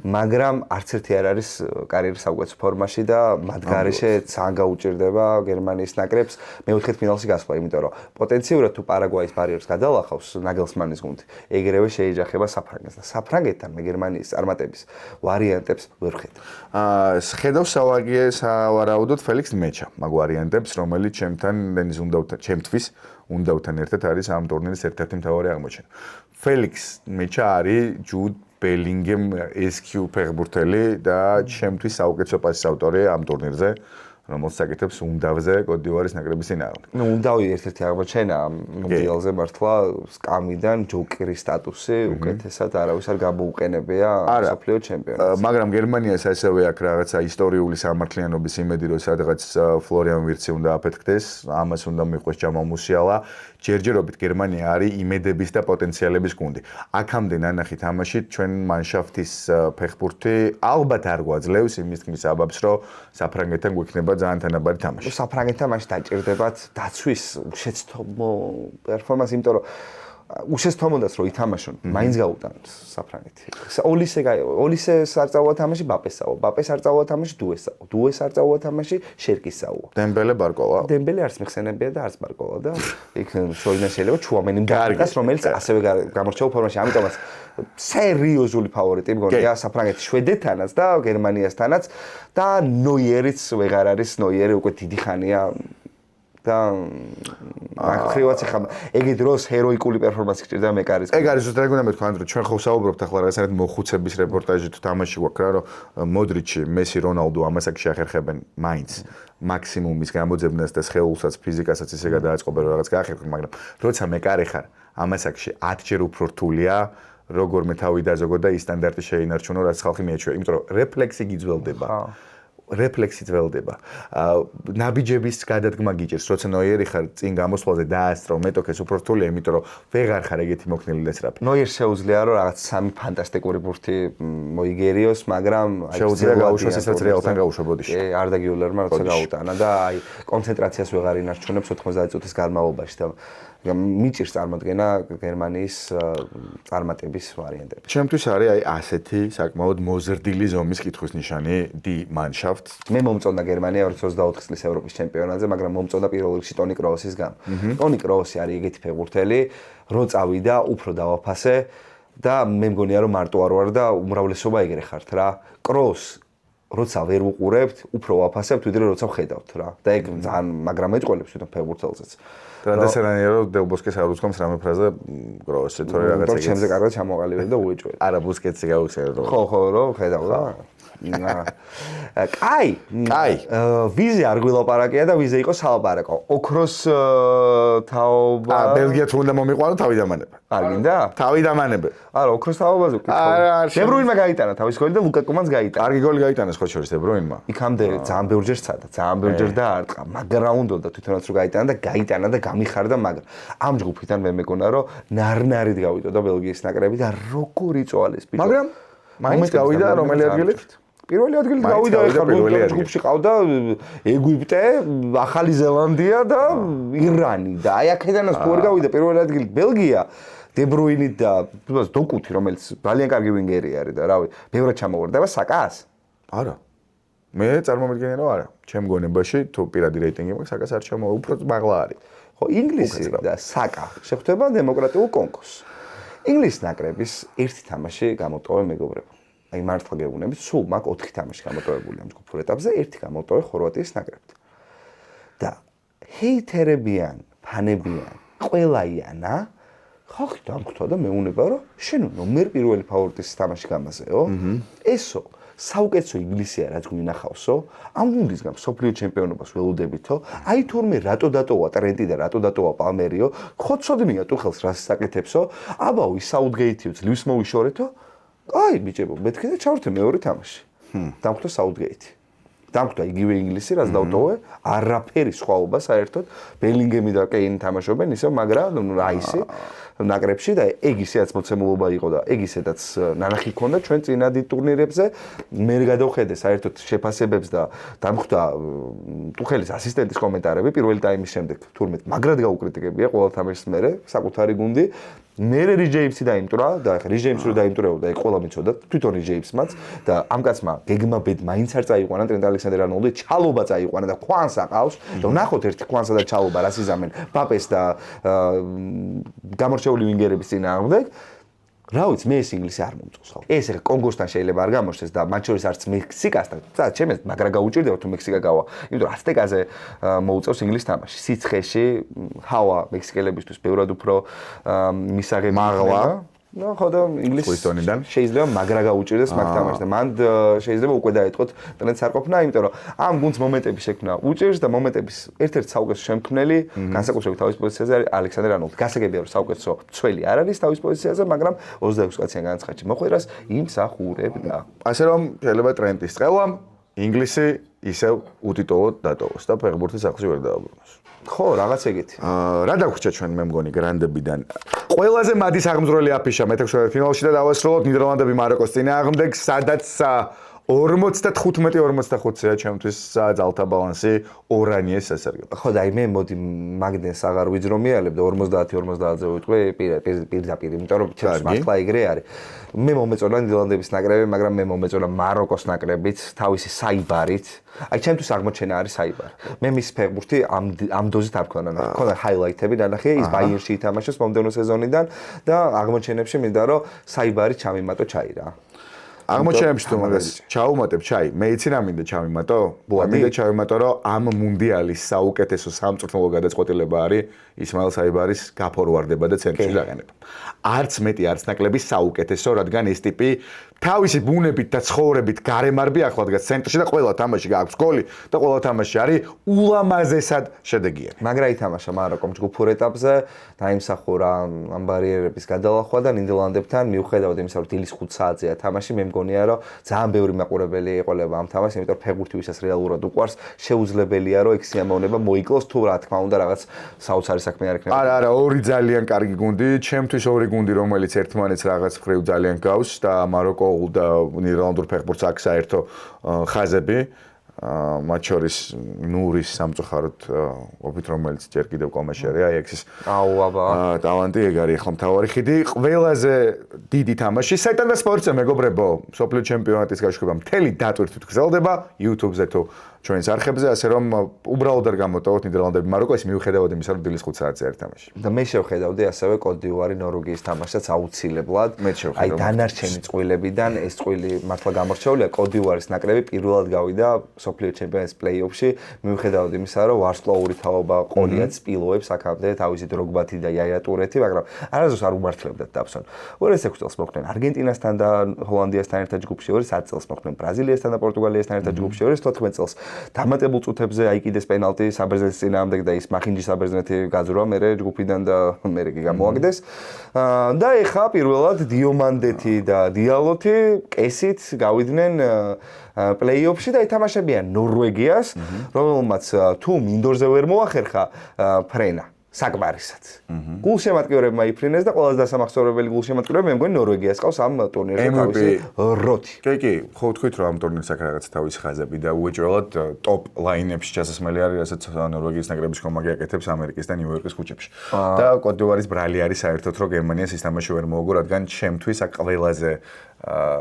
მაგრამ არც ერთი არ არის კარიერის საუკეთესო ფორმაში და მათ გარეშე ძალიან გაუჭირდება გერმანიის ნაკრებს მეოთხედფინალში გასვლა, იმიტომ რომ პოტენციურად თუ პარაგვაის ბარიერს გადალახავს ნაგელსმანის გუნდი, ეგრევე შეიჯახება საფრანგეთს და საფრანგეთთან მე გერმანიის წარმატების ვარიანტებს ვერ ხედავ. ხედავს სავარაუდოდ ფელიქს მეჩა მაგ ვარიანტებს, რომელიც ჩემთვის უნდათან ერთად არის ამ ტურნირის ერთ-ერთი მთავარი აღმოჩენა. ფელიქს მეჩა არის ჯუდ ბელინგემ SQ ფეხბურთელი და ჩემთვის საუკეთესო პასის ავტორი ამ ტურნირზე, რომელსაც აკეთებს უნდავზე კოტ-დივუარის ნაკრების წინააღმდეგ. ნუ უნდავი ერთ-ერთი აღმოჩენა მუნდიალზე მართლა სკამიდან ჯოკერის სტატუსი უკეთესად არავის არ გამოუყენებია მსოფლიო ჩემპიონატზე. მაგრამ გერმანიას ასევე აქვს რაღაცა ისტორიული სამართლიანობის იმედი, რომ სადღაც ფლორიან ვირცი უნდა აფეთქდეს, ამას უნდა მიყვეს ჯამალ მუსიალა. ჯერჯერობით გერმანია არის იმედების და პოტენციალების გუნდი. აქამდე ნანახი თამაშით ჩვენ მანშაფტის ფეხბურთი ალბათ არ გვაძლევს იმის თქმის აბაბს, რომ საფრანგეთთან გვექნება ძალიან თანაბარი თამაში. საფრანგეთთან მაშინ დაჭირდებათ დაცვის შეცდომო პერფორმანსი, იმიტომ რომ უშესთომოდაც რომ ითამაშონ, მაინც გაუტანთ საფრანგეთი. ოლისეს არ წაუვა თამაში ბაპესაო, ბაპეს არ წაუვა თამაში დუესაო, დუეს არ წაუვა თამაში შერკისაო. დემბელე ბარკოლა. დემბელე არც მეხსენებია და არც ბარკოლა და იქ შოინა შეიძლება ჩუამენიმ გაიგას, რომელიც ასევე გამორჩეულ ფორმაში, ამიტომაც სერიოზული ფავორიტი მგონია საფრანგეთი შვედეთთანაც და გერმანიასთანაც და ნოიერიც ვეღარ არის, ნოიერი უკვე დიდი ხანია და აქრივაც ახლა ეგ დროს ჰეროიკული პერფორმანსი გჭირდა მეკარის. ეგ არის ზუსტად ეგ უნდა მეთქვა ანდრო ჩვენ ხო ვსაუბრობთ ახლა რაღაცა მოხუცების რეპორტაჟი თუ თამაში გვაქვს რა რომ მოდრიჩი, მესი, რონალდო ამას აქ შეახერხებენ მაინც მაქსიმუმის გამოძებნას და სხეულსაც ფიზიკასაც ისე გადააწყობენ რომ რაღაც გაახერხონ, მაგრამ როცა მეკარე ხარ ამას აქში 10 ჯერ უფრო რთულია როგორმე თავი დაზოგო და ის სტანდარტი შეინარჩუნო რაც ხალხი მიეჩვევა, იმიტომ რომ რეფლექსი გიძველდება. რეფლექსი ძველდება. ნაბიჯების გადადგმა გიჭირს, როცა ნოიერი ხარ წინ გამოსვლაზე დაასწრო მეტოქეს უფრო რთულია, იმიტომ რომ ვეღარ ხარ ეგეთი მოქნილი და ნოიერს შეუძლია რომ რაღაც სამი ფანტასტიკური ბურთი მოიგერიოს, მაგრამ შეუძლია გაუშვას ისაც რეალთან გაუშვა ბოდიში. არ დაგიულერმა როცა გაუტანა და აი კონცენტრაციას ვეღარ ინარჩუნებს 90 წუთის განმავლობაში და მიჭირს წარმოდგენა გერმანიის წარმატების ვარიანტები. ჩემთვის არის აი ასეთი საკმაოდ მოზრდილი ზომის კითხვის ნიშანი დი მანშაფტ. მე მომწონდა გერმანია 2024 წლის ევროპის ჩემპიონატზე, მაგრამ მომწონდა პირველ რიგში ტონი კროუსის გამო. ტონი კროუსი არის ეგეთი ფეხბურთელი, რო წავიდა, უფრო დავაფასე და მე მგონია რომ მარტო არ ვარ და უმრავლესობა ეგრე ხართ რა. კროუს როცა ვერ უყურებთ, უფრო ვაფასებთ, ვიდრე როცა ვხედავთ რა. და ეგ ძალიან მაგრამ მეტყოლებს თვითონ ფეხბურთელსაც. ტრადიციონალურად დელ ბოსკეს არ უძღავს რამე ფრაზე კროუსი თორე რაღაც ეგეც. ჩემზე კარგად ჩამოყალიბე და უეჭვე. არა ბუსკეტსი გაუჩერე რომ. ხო, რო ხედავ რა. კაი. ვიზე არ გვილაპარაკია და ვიზე იყო სალაპარაკო. ოქროს თაობა. ბელგია თუ უნდა მომიყვანო თავი დამანებ. არ გინდა? თავი დამანებ. არა, ოქროს თაობაზე ვკითხავ. დებრუინმა გაიტანა თავის გოლი და ლუკაკუმაც გაიტანა. კარგი გოლი გაიტანეს ხო შორის დებრუინმა. იქამდე ძალიან ბევრჯერ სცადა, ძალიან ბევრჯერ დაარტყა, მაგრამ უნდა თვითონაც რომ გაიტანა და გამიხარდა, მაგრამ ამ ჯგუფიდან მე მეკონა რომ ნარნარით გავიდოდა ბელგიის ნაკრები და როგორ იწვალეს ბიჭო. მაგრამ მაინც გავიდა რომელი ადგილით? პირველი ადგილით გავიდა ახლა ჯგუფში ყავდა ეგვიპტე, ახალი ზელანდია და ირანი და აი აქედანაც თუ არ გავიდა პირველი ადგილით ბელგია დებრუინით და დოკუთი რომელიც ძალიან კარგი ვინგერი არის და რავი, ბევრად ჩამოვარდება საკას? არა. მე წარმომიდგენია რომ არა. ჩემ გონებაში თუ პირადი რეიტინგი მაქვს, საკას არ ჩამოვა, უფრო მაღლა არის. ხო, ინგლისი და საკა შეხვდება დემოკრატიულ კონგოს. ინგლისის ნაკრების ერთი თამაში გამოტოვე მეგობრებო. აი მართლა გეუბნებით, სულ მაგ 4 თამაში გამოტოვებული ამ ჯგუფურ ეტაპზე, ერთი გამოტოვე ხორვატიის ნაკრებთან. და ჰეითერებიან, ფანებიან, ყველაიანა ხალხი დამკვთა და მეუნება რომ შენ ნომერ პირველი ფავორიტის თამაში გამაზეო. ესო საუკეთესო ინგლისია რაც გვინახავსო, ამ გუნდისგან სოფლიო ჩემპიონობას ველოდებითო, აი თურმე რატო დატოვა ტრენტი და რატო დატოვა პალმერიო, ხო ცოდნია ტუხელს რას საკეთებსო, აბაო ის საუთგეითიო ძლივს მოვიშორეთო, აი ბიჭებო, მეთქე და ჩავრთე მეორე თამაში. დამკვთა საუთგეითი. დამკვთა იგივე ინგლისი, რაც დავტოვე, არაფერი სხვაობა საერთოდ, ბელინგემი და კეინი თამაშობენ ისე, მაგრამ რაისი ნაკრებში და ეგ ისეაც მოცემულობა იყო და ეგ ისედაც ნანახი ქონდა ჩვენ წინადი ტურნირებზე. მე გადავხედე საერთოდ შეფასებებს და დამხვდა ტუხელის ასისტენტის კომენტარები პირველი ტაიმის შემდეგ. თურმე მაგრად გაუკრიტიკებია ყველა თამაშის მერე საკუთარი გუნდი. მერე რიჯეიმსი დაიმტვრა და ახლა რიჯეიმსი რო დაიმტვრეოდა ეგ ყველა მიცოდა თვითონ რიჯეიმსმაც და ამ კაცმა გეგმა ბედ მაინც არ წაიყვანა ტრენტ ალექსანდერ არნოლდი ჩალობა წაიყვანა და ქვანს აყავს და ნახოთ ერთი ქვანსა და ჩალობა რას იზამენ პაპეს და გამორჩეული ვინგერების წინააღმდეგ. რა ვიცი, მე ეს ინგლისი არ მომწონს ხო. ეს ახლა კონგოსთან შეიძლება არ გამოჩნდეს და მათ შორის არც მექსიკასთან. წა ჩემს მაგრა გაუჭირდება თუ მექსიკა გავა. იმიტომ რომ აზტეკაზე მოუწევს ინგლისს თამაში. სიცხეში ჰავა მექსიკელებისთვის ბევრად უფრო მისაღები მაღლა. ნუ ხო და ინგლისს შეიძლება მაგრა გაუჭირდეს მაგ თამაშს და მან შეიძლება უკვე დაეთყოთ ტრენდს არ ყოფნა, იმიტომ რომ ამ გუნდს მომენტები შექმნა უჭირს და მომენტების ერთ-ერთი საუკეთესო შემქმნელი განსაკუთრებით თავის პოზიციაზე არის ალექსანდერ არნოლდი. გასაგებია რომ საუკეთესო მცველი არ არის თავის პოზიციაზე, მაგრამ 26 კაციან განცხადში მოხვედრას იმსახურებდა. ასე რომ შეიძლება ტრენტის წყელა ინგლისი ისევ უტიტოვოდ დატოვოს და ფეხბურთის სახლში ვერ დააბრუნოს. ხო, რაღაც ეგეთი. რა დაგვრჩა ჩვენ მე მგონი გრანდებიდან. ყველაზე მადი საღმძვრელი აფიშა მე-16 ფინალში და დავასრულოთ ნიდერლანდები მაროკოს წინააღმდეგ, სადაც 55-45-ია ჩემთვის ძალთა ბალანსი ორანიეს სასარგებლო. ხო და აი მე მოდი მაგდენს აღარ ვიძრომიალებ და 50-50-ზე ვიტყვი პირდაპირ, იმიტომ რომ ჩემს მართლა ეგრე არის. მე მომეწონა ნიდერლანდების ნაკრები, მაგრამ მე მომეწონა მაროკოს ნაკრებიც, თავისი საიბარით. აი ჩემთვის აღმოჩენა არის საიბარი. მე მის ფეხბურთი ამ დოზით არ მქონდა. მქონდა ჰაილაითები ნანახი, ის ბაიერში ითამაშეს მომდევნო სეზონიდან და აღმოჩენებში მინდა რომ საიბარი ჩამიმატო ჩაირა. აღმოჩენებში თუ მაგას ჩაუმატებ ჩაი, მე იცი რა მინდა ჩავიმატო? მინდა ჩავიმატო, რომ ამ მუნდიალის საუკეთესო სამწვრთნელო გადაწყვეტილება არის ისმაილ საიბარის გაფორვარდება და ცენტრში დაყენება. არც მეტი, არც ნაკლები საუკეთესო, რადგან ეს ტიპი თავისი ბუნებით და ცხოვრებით გარემარბი ახლა დგას ცენტრში და ყველა თამაში გააქვს გოლი და ყველა თამაში არის ულამაზესად შედეგიანი. მაგრა ითამაშა მაროკომ ჯგუფურ ეტაპზე, დაიმსახურა ამ ბარიერების გადალახვა და ნიდერლანდებთან მიუხედავად იმისა, რომ დილის 5 საათზეა თამაში, მე მგონია, რომ ძალიან ბევრი მაყურებელი ეყოლება ამ თამაშს, იმიტომ რომ ფეხბურთი ვისაც რეალურად უყვარს, შეუძლებელია, რომ ეგ სიამოვნება მოიკლოს თუ რა თქმა უნდა რაღაც საოცარი საქმე არ იქნება. არა, ორი ძალიან კარგი გუნდი, ჩემთვის ორი გუნდი, რომელიც ერთმანეთს რაღაც მხრივ ძალიან გავს და მაროკო და ნიდერლანდურ ფეხბურთს აქვს საერთო ხაზები. მათ შორის ნურის სამწუხაროდ ყოფით, რომელიც ჯერ კიდევ კომაშერია, აიაქსის ტალანტი, ეგ არის ახლა მთავარი ხიდი. ყველაზე დიდი თამაში საიტან და სპორტზე მეგობრებო, მსოფლიო ჩემპიონატის გაშვება მთელი დატვირთვით გრძელდება YouTube-ზე თუ ჩვენს არხებზე, ასე რომ უბრალოდ არ გამოტოვოთ ნიდერლანდები მაროკო, ეს მიუხედავად იმისა, რომ დილის 5 საათზე არის თამაში. და მე შევხედავდი ასევე კოტ-დივუარი ნორვეგიის თამაშსაც აუცილებლად. აი დანარჩენი წყვილებიდან ეს წყვილი მართლა გამორჩეულია. კოტ-დივუარის ნაკრები პირველად გავიდა მსოფლიო ჩემპიონატის პლეი-ოფში, მიუხედავად იმისა, რომ ვარსკვლავური თაობა ყოლია წილოებს აქამდე თავისი დროგბათი და იაია ტურეთი, მაგრამ არასდროს არ უმართლებდათ დაფსონ. 2006 წელს მოხვდნენ არგენტინასთან და ჰოლანდიასთან ერთად ჯგუფში, 2010 წელს მოხვდნენ ბრაზილიასთან და პორტუგალიასთან ერთად ჯგუფში, 2014 წელს დამატებულ წუთებზე აიკიდეს პენალტი საბერძნეთის წინააღმდეგ და ის მახინჯი საბერძნეთი გაძვრა მერე ჯგუფიდან და მერე კი გამოაგდეს. და ეხა პირველად დიომანდეთი და დიალოთი კესით გავიდნენ პლეი-ოფში და ითამაშებიან ნორვეგიას, რომელმაც თუ მინდორზე ვერ მოახერხა ფრენა საკმარისად. გულშემატკივრებმა იფრინეს და ყველაზე დასამახსოვრებელი გულშემატკივრები მე მგონი ნორვეგიას ყავს ამ ტურნირზე თავისი როთი. კი, ხო ვთქვით რომ ამ ტურნირს აქ რაღაც თავის ხაზები და უეჭველად ტოპ ლაინებში ჩასასმელი არის, რასაც ნორვეგიის ნაკრების კომაგე აკეთებს ამერიკის და ნიუ-იორკის ქუჩებში. და კოტ-დივუარის ბრალი არის საერთოდ რომ გერმანიას ის თამაში ვერ მოუგო, რადგან ჩემთვის აქ ყველაზე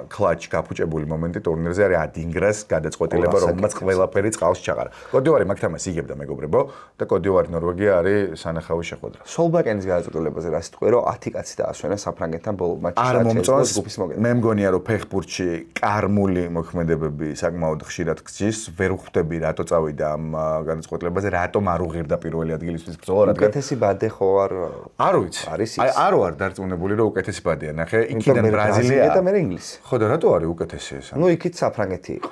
კლაჩ გაფუჭებული მომენტი ტურნირზე არის ადინგრას გადაწყვეტილება, რომელმაც ყველაფერი წყალში ჩაყარა. კოტ-დივუარი მაგ თამაშს იგებდა მეგობრებო და კოტ-დივუარი ნორვეგია არის სანახავი შეხვედრა. სოლბაკენის გადაწყვეტილებაზე რას თქვი, რომ 10 კაცი დაასვენა საფრანგეთთან ბოლო მატჩში. არ მომწონს ჯგუფის მოგება. მე მგონია რომ ფეხბურთში კარმული მოქმედებები საკმაოდ ხშირად გწის, ვერ ხვდები რატო წავიდა ამ გადაწყვეტილებაზე, რატომ არ უღირდა პირველი ადგილისთვის ბრძოლა, რადგან უკეთესი ბადე ხო არ ვიცი. აი არ ვარ დარწმუნებული რომ უკეთესი ბადეა, ნახე, იქიდან ბრაზილია და მე ხო და რატო არის უკეთესი ეს? ნუ იქით საფრანგეთი იყო.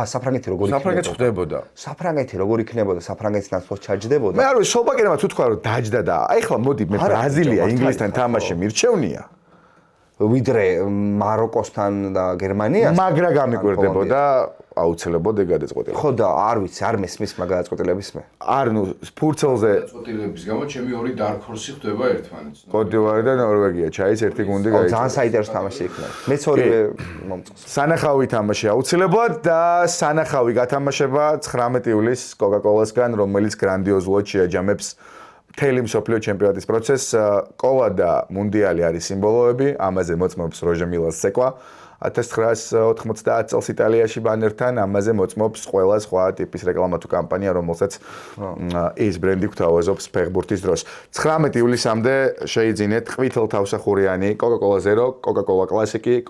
საფრანგეთი როგორ იქნებოდა? საფრანგეთს ხვდებოდა. საფრანგეთი როგორ იქნებოდა? საფრანგეთის ნაცვლად ჩაჯდებოდა. მე არ ვიცი, სოლბაკენმა თუ თქვა რომ დაჯდა და აი ხლა მოდი მე ბრაზილია, ინგლისთან თამაში მირჩევნია. ვიდრე მაროკოსთან და გერმანიასთან. მაგრა გამიკვირდებოდა აუცილებლად ეგ გადაწყვეტილება. ხო და არ ვიცი, არ მესმის მაგ გადაწყვეტილების მე. არ ნუ ფურცელზე გადაწყვეტილების გამო ჩემი ორი dark horse-ი ხდება ერთმანეთს. კოტ-დივუარი და ნორვეგია ჩაის ერთი გუნდი გაიწვა. ძალიან საინტერესო თამაში იქნება. მეც ორივე მომწონს. სანახავი თამაში აუცილებლად და სანახავი გათამაშება 19 ივლისს კოკა-კოლასგან, რომელიც გრანდიოზულად შეაჯამებს მთელი მსოფლიო ჩემპიონატის პროცესს. კოლა და მუნდიალი არის სიმბოლოები, ამაზე მოწმობს როჟე მილას ცეკვა. 1990 წელს იტალიაში ბანერთან, ამაზე მოწმობს ყველა სხვა ტიპის რეკლამატო კამპანია, რომელსაც ეს ბრენდი გვთავაზობს ფეხბურთის დროს. 19 ივლისამდე შეიძინეთ ყვითელთავსახურიანი Coca-Cola Zero, Coca-Cola კლასიკი,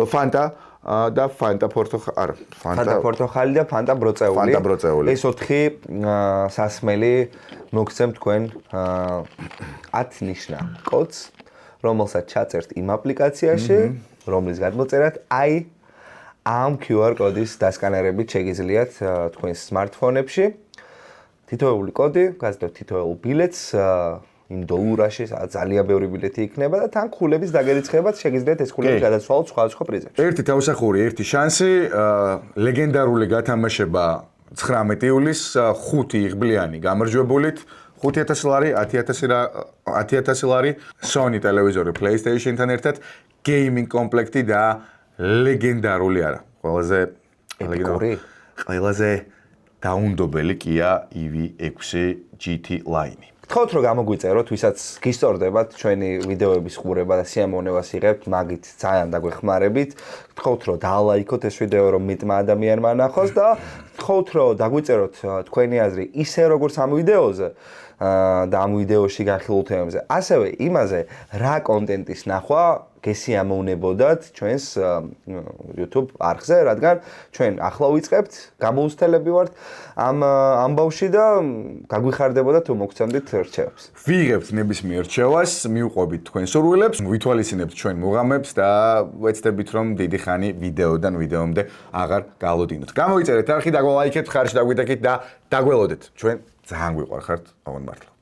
Fanta და Fanta პორტოხალი და Fanta ბროწეული. ეს 4 სასმელი მოგცემ თქვენ 10 ნიშნა კოდს, რომელსაც ჩაწერთ იმ აპლიკაციაში, რომლის გადმოწერათ აი ამ QR კოდის დასკანერებით შეგიძლიათ თქვენს smartphone-ებში. თითოეული კოდი, გაზრდოთ თითოეულ ბილეთს იმ დოლურაში, ძალიან ბევრი ბილეთი იქნება და თან ქულების დაგერიცხებაც შეგიძლიათ ეს ქულები გადაცვალოთ სხვადასხვა პრიზებში. ერთი თავსახური, ერთი შანსი, ლეგენდარული გათამაშება 19 ივლისს 5 იღბლიანი გამარჯვებულით 5000 ლარი, 10000 ლარი, Sony ტელევიზორი, PlayStation-თან ერთად, gaming კომპლექტი და ლეგენდარული არა. ყველაზე დაუნდობელი Kia EV6 GT Line. გთხოვთ რომ გამოგვიწეროთ, ვისაც გისწორდებათ ჩვენი ვიდეოების ყურება და სიამოვნებას იღებთ, მაგით ძალიან დაგვეხმარებით. გთხოვთ რომ დაალაიქოთ ეს ვიდეო, რომ მეტმა ადამიანმა ნახოს და გთხოვთ რომ დაგვიწეროთ თქვენი აზრი ისე როგორც ამ ვიდეოზე და ამ ვიდეოში განხილულ თემებზე, ასევე იმაზე, რა კონტენტის ნახვა გესიამოვნებოდათ ჩვენს YouTube არხზე, რადგან ჩვენ ახლა ვიწყებთ, გამოუცდელები ვართ ამ ამბავში და გაგვიხარდებოდა თუ მოგცემდით რჩევებს. ვიღებთ ნებისმიერ რჩევას, მიუყვებით თქვენ სურვილებს, ვითვალისწინებთ ჩვენ მუღამებს და ვეცდებით რომ დიდი ხანი ვიდეოდან ვიდეომდე აღარ გალოდინოთ. გამოიწერეთ არხი, დაგვალაიქეთ, ხარში დაგვიდექით და დაგველოდეთ. ჩვენ ძალიან გვიყვარხართ, ოღონდ მართლა.